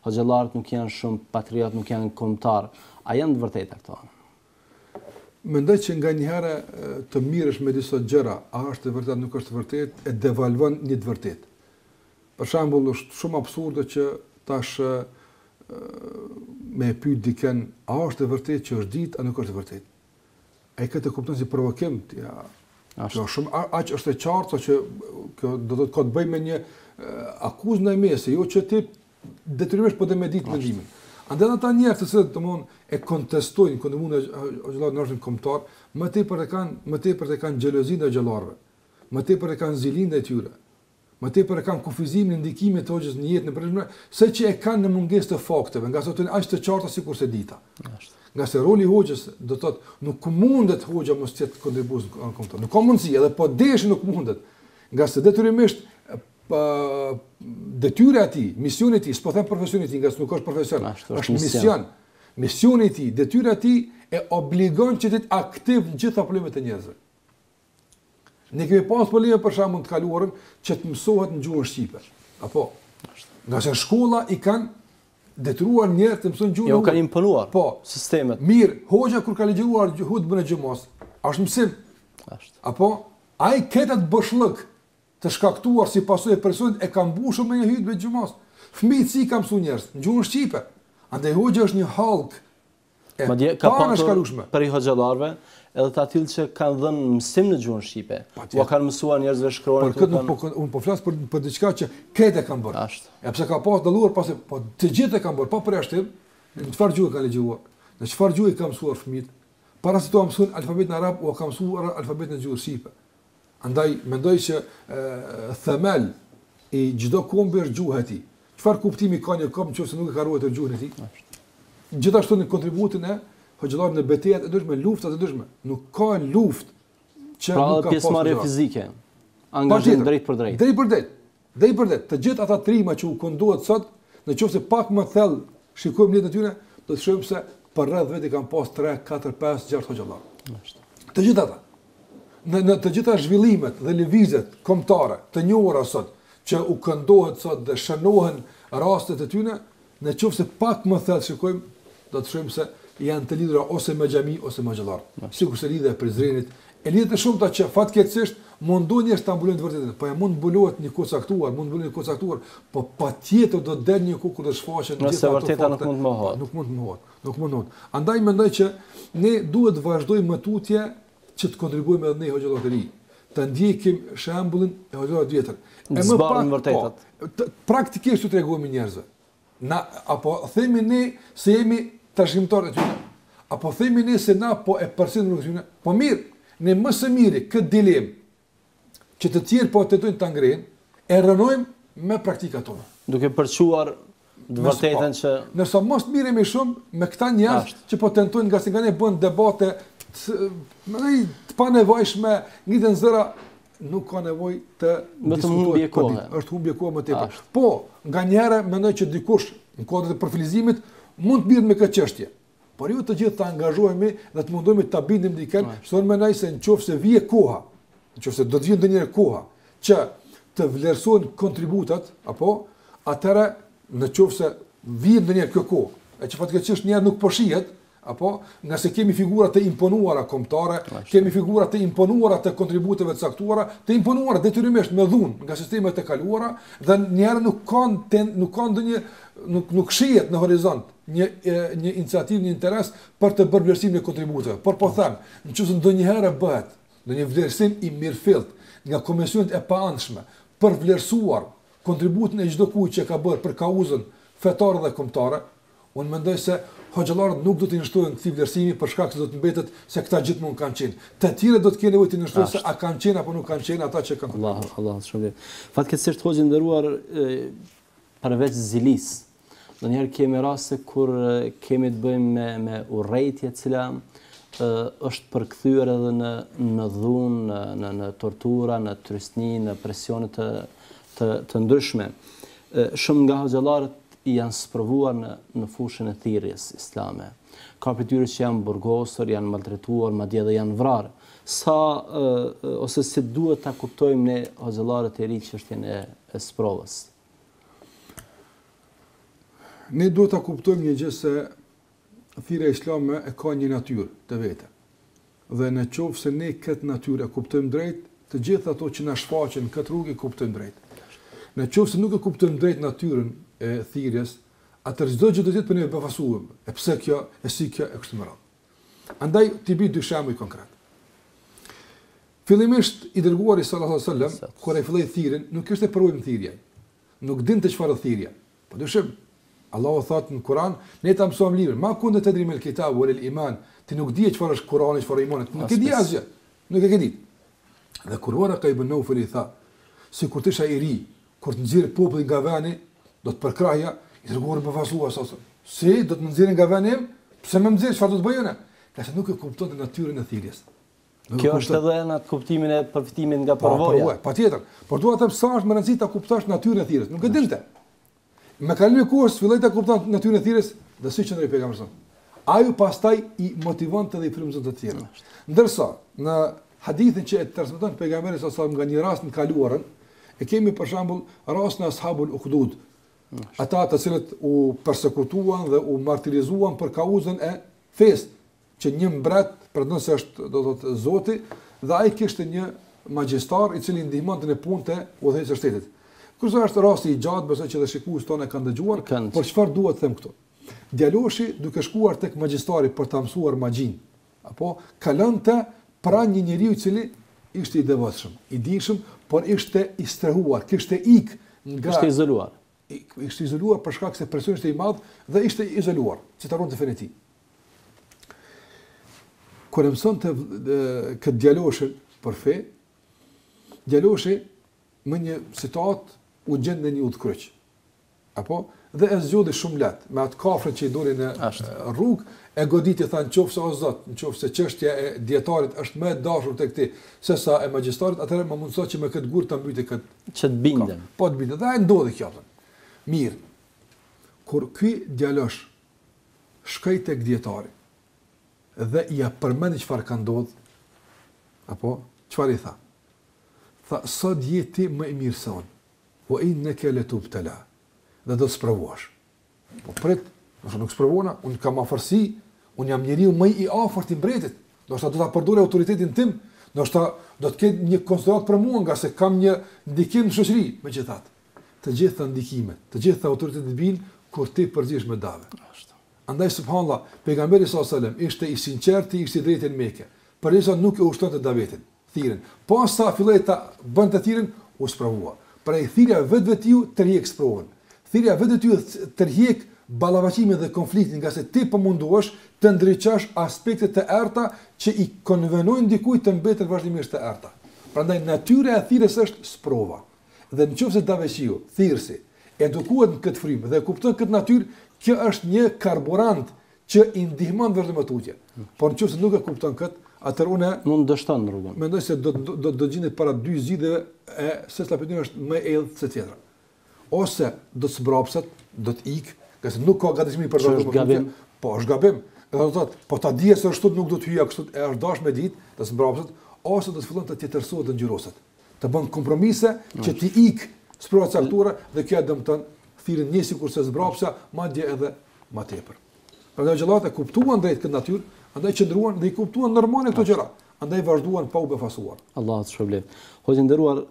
hoxhallarët nuk janë shumë patriot, nuk janë kombëtar. A janë të vërteta këto? Mendoj që nga njëherë të mirësh me disa gjëra, a është e vërtet, nuk është e vërtet, e devalvon një të vërtet. Për shembull, është shumë absurde që tash me pyet dikën, a është e vërtet që është ditë, a nuk është e vërtet. Ai këtë kupton si provokim, kjo shumë aq është e qartë që kjo do të ka të bëjë me një akuzë ndaj mesë, jo që ti detyrimisht po të me ditë mendimin. Andaj ata njerëz që domthonë e kontestojnë kondimin e xhallarëve në rastin kombëtar, më tepër e kanë xhelozinë e xhallarëve, më tepër e kanë zilinë e tyre, më tepër e kanë kufizimin e ndikimit të hoxhës në jetën e përgjithshme, se që e kanë në mungesë të fakteve, nga sa të aq të qarta sikurse dita. Nga se roli i hoxhës do të thotë nuk mundet hoxha mos të jetë kontribues në kombëtar. Nuk ka mundësi, edhe po desh nuk mundet. Nga se detyrimisht detyra e tij, misioni i tij, s'po them profesioni i tij, nga se nuk është profesion, është mision. Misioni i tij, detyra e tij e obligon që të jetë aktiv në gjitha problemet e njerëzve. Ne kemi pas probleme për shkakun të kaluarën që të mësohet në gjuhën shqipe. Apo nga se shkolla i kanë detyruar njerëz të mësojnë gjuhën. Jo kanë imponuar sistemet. Mirë, hoxha kur ka lexuar hutbën e xhumos, është mësim. Apo ai ketë të boshllëk të shkaktuar si pasojë e personit e ka mbushur me një hutbë xhumos. Fëmijët si kanë mësuar njerëz në gjuhën shqipe. Andaj hoxha është një hallk e panashkalueshme për hoxhallarëve, edhe të atyre që kanë dhënë mësim në gjuhën shqipe. U kanë mësuar njerëzve shkruajnë. Por këtë unë po flas për diçka që këtë kanë bërë. Ja pse ka pas dalluar pas po të gjithë e kanë bërë pa përjashtim, në çfarë gjuhë kanë lexuar, në çfarë gjuhë kanë mësuar fëmijët. Para se të mësuan alfabetin arab, u kanë mësuar alfabetin e gjuhës shqipe. Andaj mendoj që themel i çdo kombi është gjuha e tij. Çfarë kuptimi ka një kom nëse nuk e ka ruajtur gjuhën e tij? Gjithashtu në kontributin e hoxhallarëve në betejat e ndryshme, luftat e ndryshme. Nuk ka luftë që nuk ka pjesëmarrje fizike. Angazhim drejt për drejt. Drejt për drejt. Të gjithë ata trima që u konduhet sot, nëse pak më thellë shikojmë jetën e tyre, do të shohim se për rreth vetë kanë pas 3, 4, 5, 6 hoxhallarë. Të gjithë ata. Në të gjitha zhvillimet dhe lëvizjet kombëtare të njohura sot që u këndohet sot dhe shënohen rastet e tyre, nëse pak më thellë shikojmë, do të shohim se janë të lidhura ose me xhami ose me xhallar. Sikurse lidhja e Prizrenit, e lidhje të shumta që fatkeqësisht mundon njerëz ta mbulojnë të vërtetën, po ja mund mbulohet një kohë caktuar, po patjetër do të del një kohë kur të shfaqen gjithë ato vërteta nuk mund të mohohet. Andaj mendoj që ne duhet të vazhdojmë më tutje që të kontribuojmë edhe ne hoxhallarët e ri, të ndjekim shembullin e hoxhallarëve të vjetër. E më pak vërtetat. Praktikisht u tregojmë njerëzve. Apo themi ne se jemi trashëgimtarë të tyre, apo themi ne se na po e përcjellim rrugën e tyre. Po mirë, ne më së miri këtë dilemë që të tjerë po tentojnë ta ngrenë, e rënojmë me praktikat tona. Duke përçuar të vërtetën që nëse mos miremi shumë me këta njerëz që po tentojnë nga ne bën debate të panevojshme, ngiten zëra, nuk ka nevojë të diskutojë. Është humbje kohë më tepër. Po, nganjëherë mendoj që dikush në kuadër të profilizimit mund të mirë me këtë çështje. Por ju të gjithë të angazhohemi dhe të mundohemi ta bindim dikën, shton mendoj se nëse vije koha, nëse do të vijë ndonjëherë koha që të vlerësohen kontributat, apo atëra nëse vjen ndonjëherë kjo kohë, e që fatkeqësisht njerë nuk po shihet, apo nga se kemi figura të imponuara kombëtare, kemi figura të imponuara të kontributeve të caktuara, të imponuara detyrimisht me dhunë nga sistemet e kaluara, dhe njerë nuk kanë ndonjë nuk shihet në horizont një iniciativë, një interes për të bërë vlerësimin e kontributeve. Por po them, nëse ndonjëherë bëhet ndonjë vlerësim i mirëfillt nga komisionet e paanshme për vlerësuar kontributin e çdo kujt që ka bërë për kauzën fetare dhe kombëtare, unë mendoj se hoxhallarët nuk do të injektojnë këtë vlerësimi për shkak se do të mbetet se këta gjithmonë kanë qenë. Të tjerë do të kenë nevojë të injektojnë se a kanë qenë apo nuk kanë qenë ata që kanë. Allah shpëlbej. Fatkeqësisht hoxhë nderuar, përveç zilis, ndonjëherë kemi raste kur kemi të bëjmë me urrëtie e cila është përkthyer edhe në dhunë, në tortura, në trysni, në presione të ndryshme. Shumë nga hoxhallarët janë sprovuar në fushën e thirrjes islame. Ka për tyre që janë burgosur, janë maltretuar, madje edhe janë vrarë. Ose si duhet ta kuptojmë ne hoxhallarët e ri çështjen e sprovës? Ne duhet ta kuptojmë një gjë se thirrja islame e ka një natyrë të vete. Dhe në qoftë se ne këtë natyrë e kuptojmë drejt, të gjithë ato që na shfaqen këtë rrugë e kuptojmë drejt. Në qoftë se nuk e kuptojmë drejt natyrën e thirrjes, atëherë çdo gjë do të jetë për ne befasuar. E pse kjo, e si kjo, e kështu me radhë. Andaj ti bëj dy shembuj konkret. Fillimisht i dërguari sallallahu alaihi wasallam kur ai filloi thirrjen, nuk kishte përvojë thirrje. Nuk dinte çfarë thirrje. Po dyshim Allahu thot në Kur'an, ne ta mësojmë librin. Ma kunde të drim el kitab wal iman. Ti nuk di çfarë është Kur'ani, çfarë imani. Nuk e di asgjë. Nuk e ke di. Dhe kur Waraka ibn Nawfal i tha, sikur të isha i ri, kur të nxjerr popullin nga vani, do të përkraja, i dërguari befasua sa. Si do të më nxjerrin nga vani? Pse më nxjerr, çfarë do të bëj unë? Ka se nuk e kuptonte natyrën e thirrjes. Kjo është edhe në atë kuptimin e përfitimit nga përvoja. Patjetër. Por dua të them sa është më rëndësishme ta kuptosh natyrën e thirrjes. Nuk e dinte. Me kalimin e kohës filloi ta kupton natyrën e thirrjes dhe si qëndroi pejgamberi. Ai pastaj i motivonte dhe i frymëzonte të tjerë. Ndërsa në hadithin që e transmeton pejgamberi sallallahu alajhi wasallam nga një rast në kaluarën, e kemi për shembull rastin e ashabul ukhdud. Ata të cilët u përsekutuan dhe u martirizuan për kauzën e fesë, që një mbret pretendon se është do të thotë Zoti dhe ai kishte një magjistar i cili ndihmonte në punët e udhëheqjes së shtetit. Kurse është rasti i gjatë, besoj që dhe shikues tonë kanë dëgjuar, por çfarë dua të them këtu? Djaloshi duke shkuar tek magjistari për ta mësuar magjin, apo kalonte pranë një njeriu i cili ishte i devotshëm, i dijshëm, por ishte i strehuar, kishte ik nga ishte izoluar. Ishte izoluar për shkak se presioni ishte i madh dhe ishte izoluar, që ta rronte fenë e tij. Kur e mësonte këtë djaloshin për fe, djaloshi më një situatë u gjendë në një udhkryq. Apo dhe e zgjodhi shumë lehtë me atë kafrën që i doli në rrugë, e goditi thanë nëse o Zot, nëse çështja e dietarit është më e dashur tek ti sesa e magjistarit, atëherë më mundso që me këtë gur ta mbyte këtë që të bindem. Po të bindem. Dhe ai ndodhi kjo. Mirë. Kur ky djalosh shkoi tek dietari dhe ia përmendi çfarë ka ndodhur, apo çfarë i tha? Tha, sot jeti më i mirë se unë. O innaka latubtala. Dhe do të sprovosh. Po prit, nëse nuk sprovona, unë kam afërsi, unë jam njeriu më i afërt i mbretit. Do të ta përdorë autoritetin tim, do të ketë një konsiderat për mua nga se kam një ndikim në shoqëri, megjithatë. Të gjitha ndikimet, të gjitha autoritetet bijnë kur ti përzihesh me dave. Andaj subhanallahu, pejgamberi sallallahu alajhi wasallam ishte i sinqertë, ishte i drejtë në Mekë. Përisa nuk e ushtonte davetin, thirrën. Posa filloi ta bënte thirrën, u sprovua. Pra thirrja vetvetiu tërheq sprovën. Thirrja vetvetiu tërheq ballavaqimin dhe konfliktin, nga se ti po munduosh të ndriçosh aspektet e errta që i konvenojnë dikujt të mbetet vazhdimisht të errta. Prandaj natyra e thirrjes është sprova. Dhe nëse daveqiu, thirrsi, edukohet në këtë frymë dhe kupton këtë natyrë, kjo është një karburant që i ndihmon vërtet tutje. Por nëse nuk e kupton këtë, atëherë unë mund dështon në rrugën. Mendoj se do gjendet para dy zgjidhjeve e se slapëtyra është më e thellë se tjetra. Ose do të zbrapset, do të ik, qase nuk ka gatishmëri për të gabim. Po, është gabim. Do të thotë, po ta dije se ashtu nuk do të hyja kështu, është dash me ditë, të zbrapset, ose do të fillon të tjetërsohet të ngjyroset. Të bën kompromise që ti ik sprova caktuara dhe kjo dëmton thirrën një sikur se zbrapsa, madje edhe më tepër. Prandaj xhallat e kuptuan drejt këtë natyrë, andaj qëndruan dhe i kuptuan normale këto gjëra. Andaj vazhduan pa u befasuar. Allahu të shpëlbej. Hoxhë nderuar,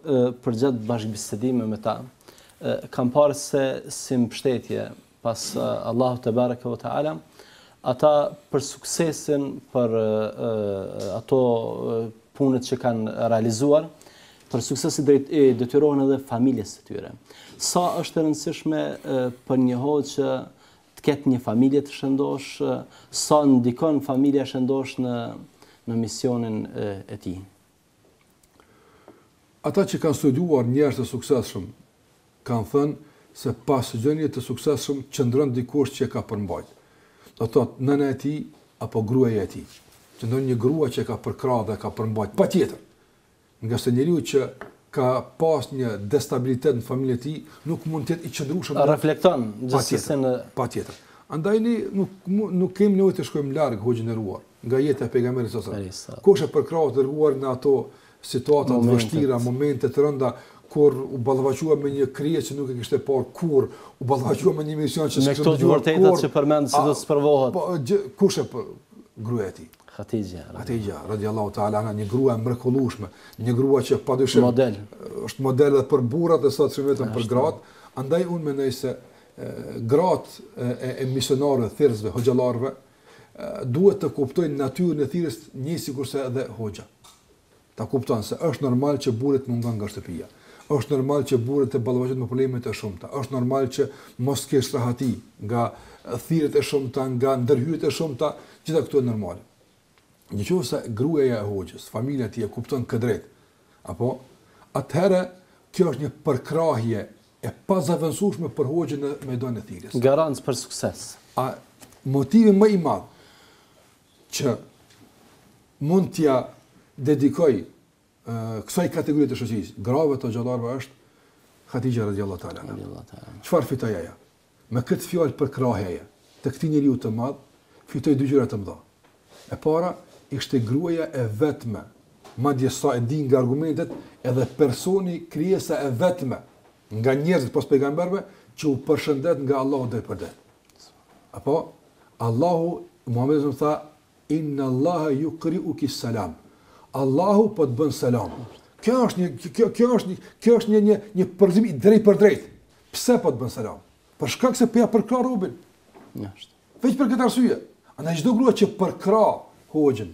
përgjatë bashkëbisedimeve me ta, kam parë se si mbështetje pas Allahu te baraka ve taala, ata për suksesin, për ato punët që kanë realizuar, për suksesin detyrohen edhe familjes së tyre. Sa është e rëndësishme për një hoxh që të ketë një familje të shëndosh, sa ndikon familja shëndosh në misionin e tij. Ata që kanë studiuar njerëz të suksesshëm kanë thënë se pas gjënie të suksesshëm qëndron dikush që ka përmbajt. Do të thotë nëna e tij apo gruaja e tij. Qëndron një grua që ka përkrahë dhe ka përmbajt patjetër. Nga se njeriu që ka pas një destabilitet në familjen e tij, nuk mund të jetë i qëndrueshëm. Reflekton gjithsesi në patjetër. Andaj ne nuk kemi nevojë të shkojmë larg hoxhën e nderuar nga jeta e pejgamberit sallallahu alajhi wasallam. Kush e përkrahut të dërguar në ato situata të vështira, momente të rënda kur u ballafaqua me një krijesë që nuk e kishte parë kurr, u ballafaqua me një mision që s'kishte dëgjuar kurr. Me këto vërtetat që përmend se do të sprovohet. Po kush e gruaja e tij? Hatixha radiallahu ta'ala anha, një grua e mrekullueshme, një grua që padyshim është model edhe për burrat e sot, vetëm për gratë. Andaj unë mendoj se gratë e misionarëve, thirrësve, hoxhallarëve duhet të kuptojnë natyrën e thirrjes një sikurse edhe hoxha. Ta kupton se është normal që burrit mungon nga shtëpia. Është normal që burrit të ballafaqohet me probleme të shumta. Është normal që mos kesh rahati nga thirrjet e shumta, nga ndërhyrjet e shumta, gjitha këto janë normale. Nëse gruaja e hoxhës, familja e tij e kupton këtë drejt, apo atëherë kjo është një përkrahje e pazavendësueshme për hoxhën në mejdanin e thirrjes. Garancë për sukses. A motivi më i madh që mund t'ja dedikoj kësaj kategorie të shoqërisë, grave të xhallarëve është Hatixha radhiyallahu ta'ala. Çfarë fitoi ajo? Me këtë fjalë përkrahjeje të këtij njeriu të madh, fitoi dy gjëra të mëdha. E para ishte gruaja e vetme, madje sa e di nga argumentet, edhe personi, krijesa e vetme nga njerëzit pas pejgamberëve që u përshëndet nga Allahu drejt për drejt. Apo Allahu, Muhamedi tha, inna Allaha yuqri'uki salam. Allahu po të bën selam. Kjo është një përzim i drejt për drejt. Pse po të bën selam? Për shkak se po ja përkrah robën. Jashtë. Veç për këtë arsye. Andaj çdo grua që përkrah hoxhën,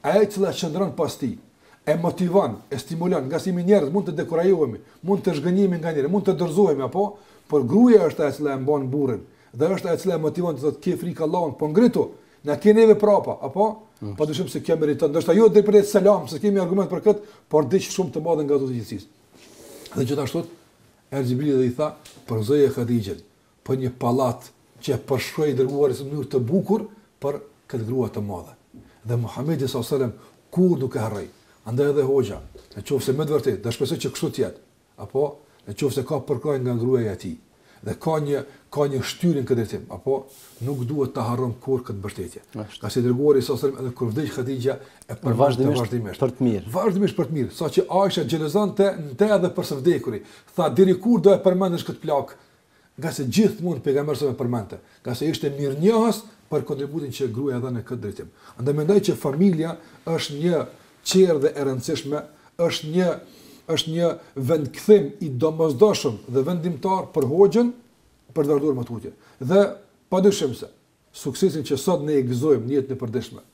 ajo që qëndron pas tij, e motivon, e stimulon, nga si njerëz mund të dekurajohemi, mund të zhgënjemi nga njëri, mund të dorëzohemi apo, por gruaja është ajo që e mban burrin, dhe është ajo që e motivon të thotë ke frikë Allahun, po ngritu, na keni neve prapa, apo? Padyshim se kjo meriton, ndoshta jo drejt për selam, se kemi argument për këtë, por diç shumë të madhe nga ato të gjithësisë. Dhe gjithashtu Erzibili dhe i tha, përzoje Hatixhen, për një pallat që përshkroi dërguari në mënyrë të bukur për këtë grua të madhe. Dhe Muhamedi sallallahu alajhi wasallam kur nuk e harroi. Andaj edhe hoxha, nëse më të vërtet, dhe shpresoj që kështu të jetë, apo nëse ka përkrahje nga gruaja e tij dhe ka një shtyrje në këtë drejtim, apo nuk duhet ta harron kurrë këtë mbështetje. Ka si dërguari sallallahu alajhi wasallam edhe kur vdiq Hatixha e vazhdimisht për të mirë. Vazhdimisht për të mirë, saqë Aisha xhelozonte ndaj edhe për së vdekurit. Tha deri kur do e përmendesh këtë plak? Nga se gjithmonë pejgamberi sa më përmendte, nga se ishte mirënjohës për kontributin që gruaja dha në këtë drejtim. Andaj mendoj që familja është një çerdhe e rëndësishme, është një vendkthim i domosdoshëm dhe vendimtar për hoxhën për të vazhduar më tutje. Dhe padyshim se suksesin që sot ne e gëzojmë në jetën e përditshme,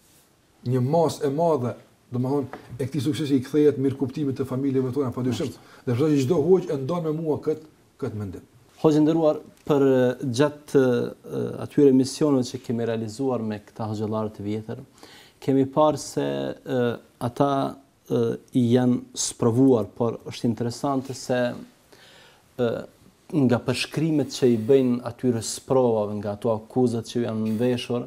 një masë e madhe, domethënë e këtij suksesi i kthehet mirëkuptimit të familjeve tona padyshim. Dhe besoj që çdo hoxh e ndon me mua këtë mendim. Hoxhë nderuar, për gjatë atyre misioneve që kemi realizuar me këta hoxhallarë të vjetër, kemi parë se ata janë sprovuar, por është interesante se nga përshkrimet që i bëjnë atyre sprovave, nga ato akuzat që janë veshur,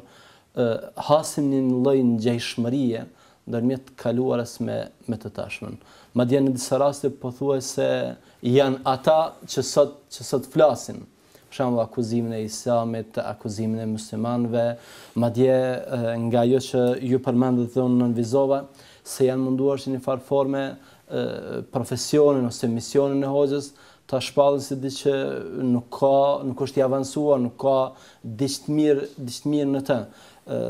hasim një lloj ngjajshmërie ndërmjet kaluarës me të tashmen. Madje në disa raste pothuajse janë ata që sot flasin. Për shembull akuzimin e Islamit, akuzimin e muslimanëve, madje nga ajo që ju përmendët dhe unë nënvizova, se janë munduar që një farë forme profesionin ose misionin e hoxhës ta shpallin si diçka nuk është i avancuar, nuk ka diçka mirë në të.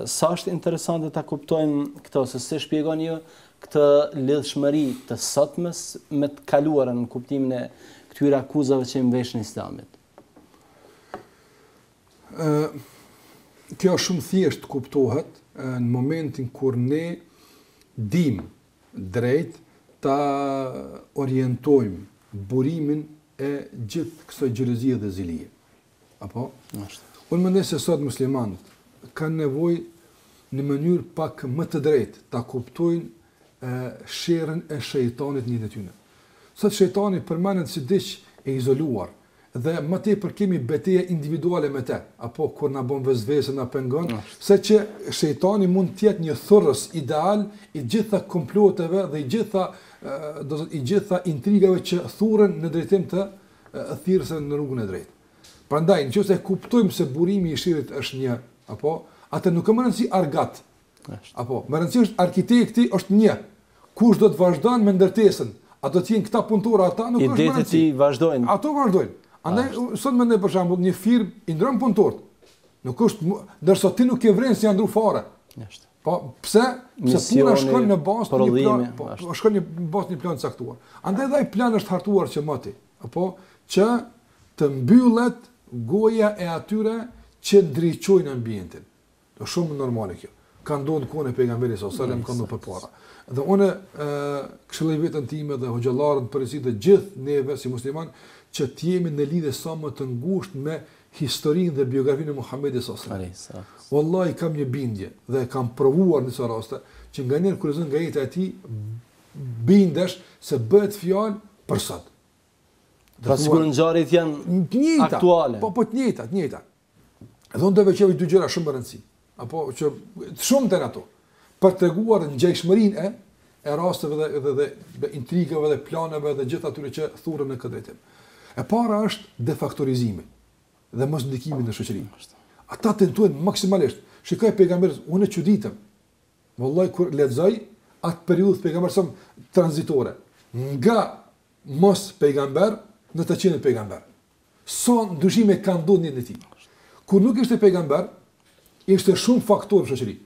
Sa është interesante ta kuptojmë këtë, ose si shpjegon ju këtë lidhshmëri të sotmes me të kaluarën në kuptimin e këtyre akuzave që i mbeshin Islamit. Kjo shumë thjesht kuptohet në momentin kur ne dim drejt ta orientojmë burimin e gjithë kësaj xhelozie dhe zilie. Apo? Unë mendoj se sot muslimanët kanë nevojë në mënyrë pak më të drejtë ta kuptojnë sherrën e shejtanit në jetën e tyre. Sot shejtani përmendet si diç e izoluar dhe më tepër kemi betejë individuale me te, apo kur na bën vezvese, na pengon, se që shejtani mund të jetë një thurrës ideal i gjitha komploteve dhe i gjitha intrigave që thurren në drejtim të thirrjes në rrugën e drejtë. Prandaj, nëse kuptojmë se burimi i shirit është një, apo atë nuk më rëndësi argat. Apo, më rëndësi është arkitekti është një. Kush do të vazhdon me ndërtesën? A do të jenë këta punëtorë ata nuk është më rëndësi. Idetë i vazhdojnë. Ato vazhdojnë. Andaj sot mendoj për shembull një firmë i ndron punëtorët. Nuk është ndërsa ti nuk e vren si janë ndru fare. Po pse? Sepse puna shkon në bazë të një plani, po shkon në bazë të një plani të caktuar. Andaj ai plan është hartuar që moti, apo që të mbyllet goja e atyre që ndriçojnë ambientin. Është shumë normale kjo. Ka ndodhur kohën e pejgamberit sallallahu alajhi wasallam, ka ndodhur përpara. Dhe unë këshilloj veten time dhe hoxhallarët përgjithësi të gjithë neve si musliman që të jemi në lidhje sa më të ngushtë me historinë dhe biografinë e Muhamedit sallallahu alajhi wasallam. Wallahi kam një bindje dhe kam provuar në disa raste që nganjëherë kur lexon nga jeta e tij bindesh se bëhet fjalë për sot. Pastaj ngjarjet janë aktuale. Po të njëjta. Edhe unë do të veçoj dy gjëra shumë të rëndësishme, apo që shumë të ato për treguar ngjashmërinë e rasteve dhe intrigave dhe planeve dhe gjithë atyre që thurren në këtë drejtim. E para është defaktorizimi dhe mos ndikimi në shoqëri. Ata tentojnë maksimalisht. Shikoj pejgamberin, unë e çuditem. Wallahi kur lexoj atë periudhë pejgamberin tranzitore nga mos pejgamber në të qenë pejgamber. Son ndryshime kanë ndodhur në tij. Kur nuk ishte pejgamber, ishte shumë faktorë në shoqëri.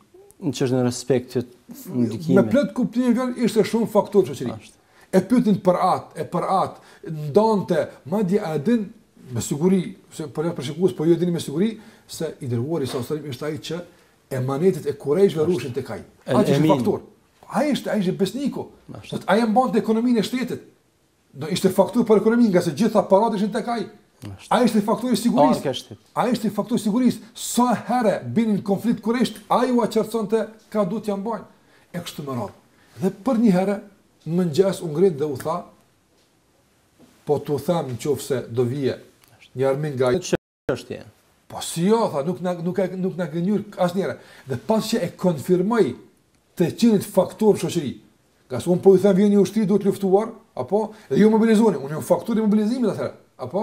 Në çështjen e respektit, ndikimit. Me plot kuptimin ishte shumë faktorë në shoqëri. E pyetin për atë, ndonte, madje a din me siguri, se për shikues po ju dini me siguri se i dërguari sa sallallahu ishte ai që emanetet e Kurajshëve rushin tek ai. Ai ishte faktor. Ai ishte besniku. Ai mbante ekonominë e shtetit. Do ishte faktor për ekonominë, nga se gjithë aparatet ishin tek ai. Ai ishte faktori i sigurisë. Ai ishte faktori i sigurisë. Sa herë binin konflikt Kurajsh, ai u aqerçonte ka duhet ja mbajnë. E kështu me radhë. Dhe për një herë në mëngjes u ngrit dhe u tha, po t'u them nëse do vije një arming nga çështje. Po si jo, tha, nuk na gënjur asnjëherë. Dhe pas që e konfirmoi të qenit faktor shoqëri. Qas un po i them vjen një ushtri duhet luftuar, apo dhe jo mobilizoni, unë jam faktor i mobilizimit atëherë, apo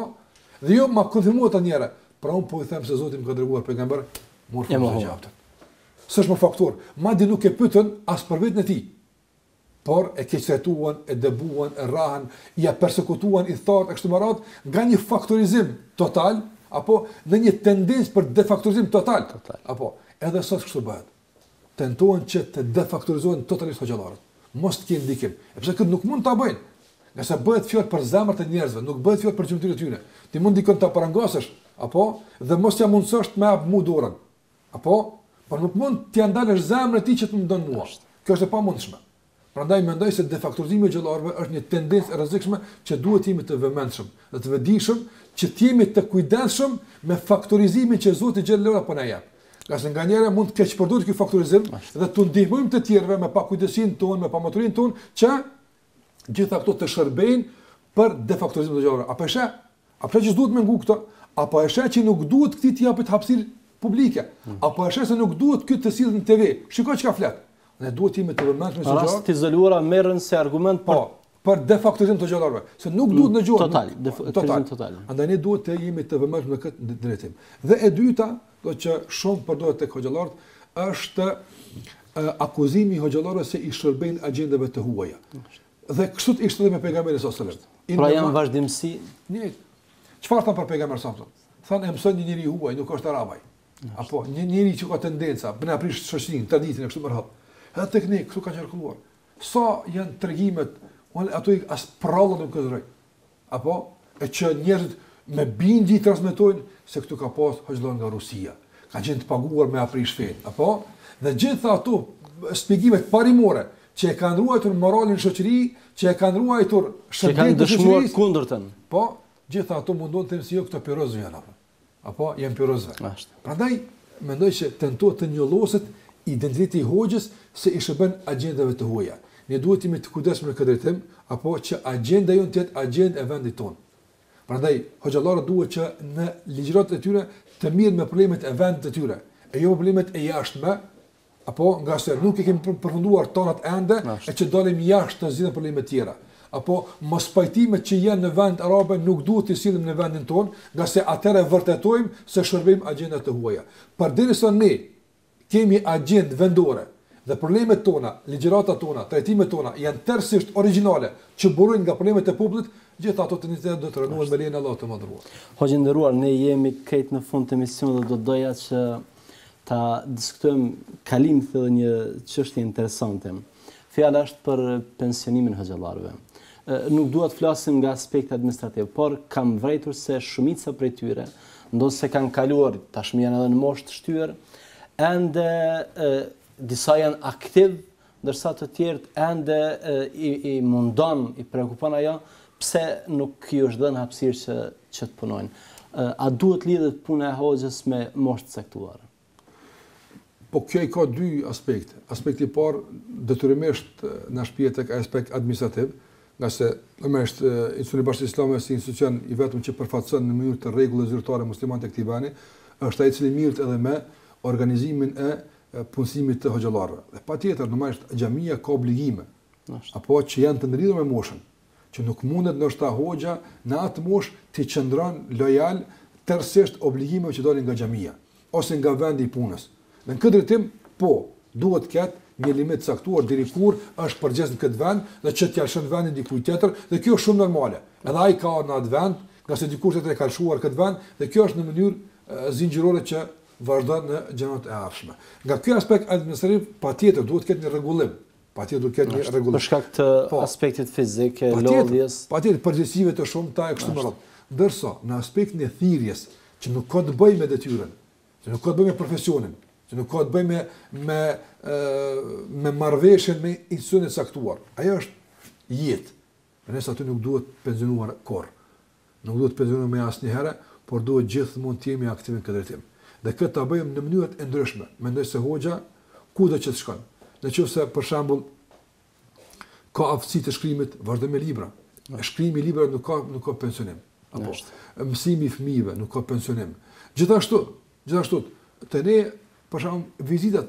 dhe jo ma konfirmuat anjëra. Pra un po i them se Zoti më ka dërguar pejgamber, mor fjalën. S'është më faktor, madje nuk e pyetën as për vetën e tij. Por e keqtrajtuan, e dëbuan, e rrahen, ja persekutuan, i thartë kështu me radhë, nga një faktorizim total, apo në një tendencë për defaktorizim total. Apo edhe sot kështu bëhet. Tentohen që të defaktorizohen totalisht hoxhallarët. Mos të kenë ndikim. Sepse këtë nuk mund ta bëjnë. Nëse bëhet fjalë për zemrat e njerëzve, nuk bëhet fjalë për gjymtyrën e tyre. Ti mund dikon ta parangosesh, apo dhe mos ja mundsosh të më hap mua dorën. Apo, por nuk mund t'ia ndalësh zemrën e tij që të më don mua. Kjo është e pamundshme. Prandaj mendoj se defaktorizimi i xhallarëve është një tendencë e rrezikshme që duhet jemi të vëmendshëm dhe të vëdijshëm që të jemi të kujdesshëm me faktorizimin që Zoti xhallahu po na jep. Qase nganjëherë mund të keq përdorur ky faktorizim dhe të ndihmojmë të tjerëve me pakujdesinë tonë, me pamaturinë tonë që gjitha këto të shërbejnë për defaktorizimin e xhallarëve. Apo është? Apo që duhet më ngu këto? Apo është që nuk duhet këtij të japet hapësirë publike? Apo është se nuk duhet ky të sillet në TV? Shikoj çka flet. Ne duhet jemi të vëmendshëm se rast të izoluara merren si argument për defaktorizim të xhallarëve, se nuk duhet në gjuhë total. Andaj ne duhet të jemi të vëmendshëm në këtë drejtim. Dhe e dyta, do që shumë përdoret tek xhallarët, është akuzimi i xhallarëve se i shërbejnë agjendave të huaja. Dhe kështu ishte edhe me pejgamberin sallallahu alajhi wasallam. Pra janë vazhdimsi. Çfarë than për pejgamberin sallallahu alajhi wasallam? Thanë mëson një njeri huaj, nuk është arabaj. Apo një njeri që ka tendenca, bën aprish shoqërinë, traditën e kështu me radhë. Edhe teknik, kështu ka qarkulluar. Sa janë tregimet, ato as prallën nuk këndroj. Apo e që njerëzit me bindje transmetojnë se këtu ka pas hoxhallar nga Rusia. Ka qenë të paguar me aprish fen, apo dhe gjitha ato shpjegimet parimore që e kanë ruajtur moralin e shoqërisë, që e kanë ruajtur shëndetin e shoqërisë kundërtën. Po, gjitha ato mundon të thënë se jo këto pirozë janë apo. Apo janë pirozë. Prandaj mendoj se tentohet të njolloset identiteti i hoxhës se i shërben agjendave të huaja. Ne duhet të jemi të kujdesshëm në këtë drejtim, apo që agjenda jonë të jetë agjendë e vendit tonë. Prandaj hoxhallarët duhet që në ligjëratat e tyre të mirën me problemet e vendit të tyre, e jo problemet e jashtme, apo nga se nuk i kemi përfunduar tonat ende, e që dalim jashtë të zgjidhim probleme të tjera. Apo mos pajtimet që janë në vend arabe nuk duhet të sillim në vendin ton, nga se atëherë vërtetojmë se shërbejmë agjenda të huaja. Përderisa ne kemi agjendë vendore dhe problemet tona, ligjëratat tona, trajtimet tona janë tërësisht origjinale që burojnë nga problemet e popullit, gjithë ato të njëjtat do të rënohen me lejen e Allahut të Madhëruar. Hoxhë nderuar, ne jemi krejt në fund të emisionit dhe do doja që ta diskutojmë kalim të një çështje interesante. Fjala është për pensionimin e hoxhallarëve. Nuk dua të flasim nga aspekti administrativ, por kam vërejtur se shumica prej tyre, ndosë se kanë kaluar, tashmë janë edhe në moshë të shtyrë, ende disa janë aktiv, ndërsa të tjerët ende i mundon, i prekupon ajo, pse nuk i është dhënë hapësirë që të punojnë. A duhet lidhet puna e hoxhës me moshë të caktuar? Po kjo i ka dy aspekte. Aspekti i parë detyrimisht na shpihet tek aspekt administrativ, nga se Instituti Bashkisë Islame si institucion i vetëm që përfaqëson në mënyrë të rregullë zyrtare muslimanë tek Tivani, është ai i cili mirët edhe me organizimin e punësimit të hoxhallarëve. Dhe patjetër normalisht xhamia ka obligime, apo që janë të ndridhur me moshën, që nuk mundet ndoshta hoxha në atë moshë të qëndron lojal tërësisht obligimeve që dalin nga xhamia ose nga vendi i punës. Në këtë drejtim, po, duhet të ketë një limit caktuar deri kur është përgjegjës në këtë vend dhe që t'ia lëshon vendin dikujt tjetër, dhe kjo është shumë normale. Edhe ai ka në atë vend, nga se dikush tjetër e ka lëshuar këtë vend, dhe kjo është në mënyrë zinxhirore që vazhdon në gjenat e ardhshme. Nga ky aspekt administrativ, patjetër duhet të ketë një rregullim. Patjetër duhet të ketë një rregullim. Për shkak të aspektit fizik, lodhjes. Patjetër përgjegjësive të shumta e kështu me radhë. Ndërsa në aspektin e thirrjes, që nuk ka të bëjë me detyrën, që nuk ka të bëjë me profesionin, që nuk ka të bëjë me marrëveshjen me institucionin e caktuar. Ajo është jetë. Nëse aty nuk duhet pensionuar kurrë. Nuk duhet pensionuar me asnjëherë, por duhet gjithmonë të jemi aktiv në këtë drejtim. Dhe këtë ta bëjmë në mënyra të ndryshme. Mendoj se hoxha kudo që të shkon. Nëse për shembull ka aftësi të shkrimit, vazhdon me libra. Shkrimi i librave nuk ka pensionim. Apo mësimi i fëmijëve nuk ka pensionim. Gjithashtu të ne për shembull vizitat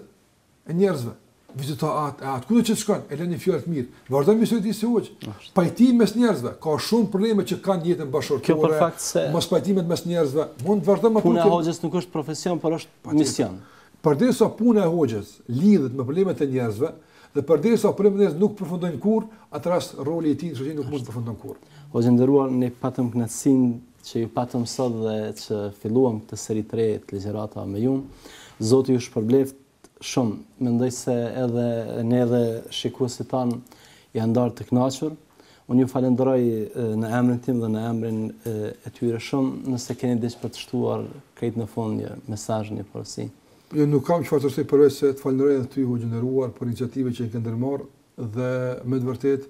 e njerëzve, vizitohat, kudo që të shkon, e lënë fjalë të mirë. Vazhdon me sot si hoxh. Pajtimi mes njerëzve, ka shumë probleme që kanë jetën bashkëtorë. Kjo për fakt se mos pajtimet mes njerëzve, mund të vazhdojmë puna e hoxhës nuk është profesion, por është mision. Përderisa puna e hoxhës lidhet me problemet e njerëzve dhe përderisa problemet e njerëzve nuk përfundojnë kurrë, atëras roli i tij në shoqëri nuk mund të përfundon kurrë. Hoxhë nderuar, ne patëm kënaqësinë që ju patëm sot dhe që filluam këtë seri të re të ligjërata me ju. Zoti ju shpërbleft shumë. Mendoj se edhe shikuesit tanë janë ndarë të kënaqur. Unë ju falenderoj në emrin tim dhe në emrin e tyre shumë, nëse keni diçka për të shtuar krejt në fund një mesazh, një porosi. Jo, nuk kam çfarë të them përveç se të falenderoj edhe ty hoxhë nderuar për iniciativën që e ke ndërmarrë dhe me të vërtetë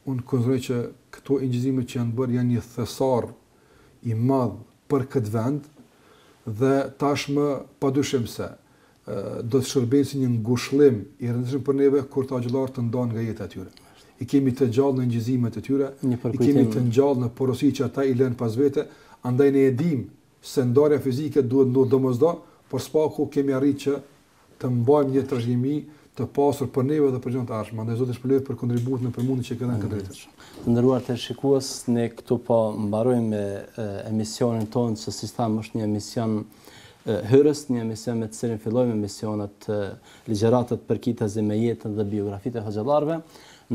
unë konsideroj që këto injizime që janë bërë janë një thesar i madh për këtë vend dhe tashmë padyshim se do të shërbejë si një ngushëllim i rëndësishëm për neve kur të xhallar të ndonë nga jeta e tyre. I kemi të gjallë në ngjizimet e tyre, i kemi të gjallë në porosi që ata i lënë pas vete, andaj ne e dim se ndarja fizike duhet ndodhë domosdoshmë, por s'paku kemi arritë që të mbajmë një trashëgimi të pasur për neve dhe për gjenat e ardhshme. Andaj Zoti shpëlbojë për kontributin e përmundit që kanë këtë drejtë. Të nderuar televizionistë, ne këtu po mbarojmë me emisionin tonë, që si thamë është një emision hyrës, një emision me të cilin fillojmë emisionet ligjëratat përkitëse me jetën dhe biografitë e hoxhallarëve.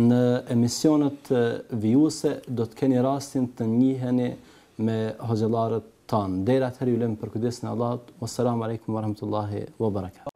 Në emisionet vijuese do të keni rastin të njiheni me hoxhallarët tanë. Deri atëherë ju lëm për kujdesin e Allahut. Wassalamu alaikum wa rahmatullahi wa barakatuh.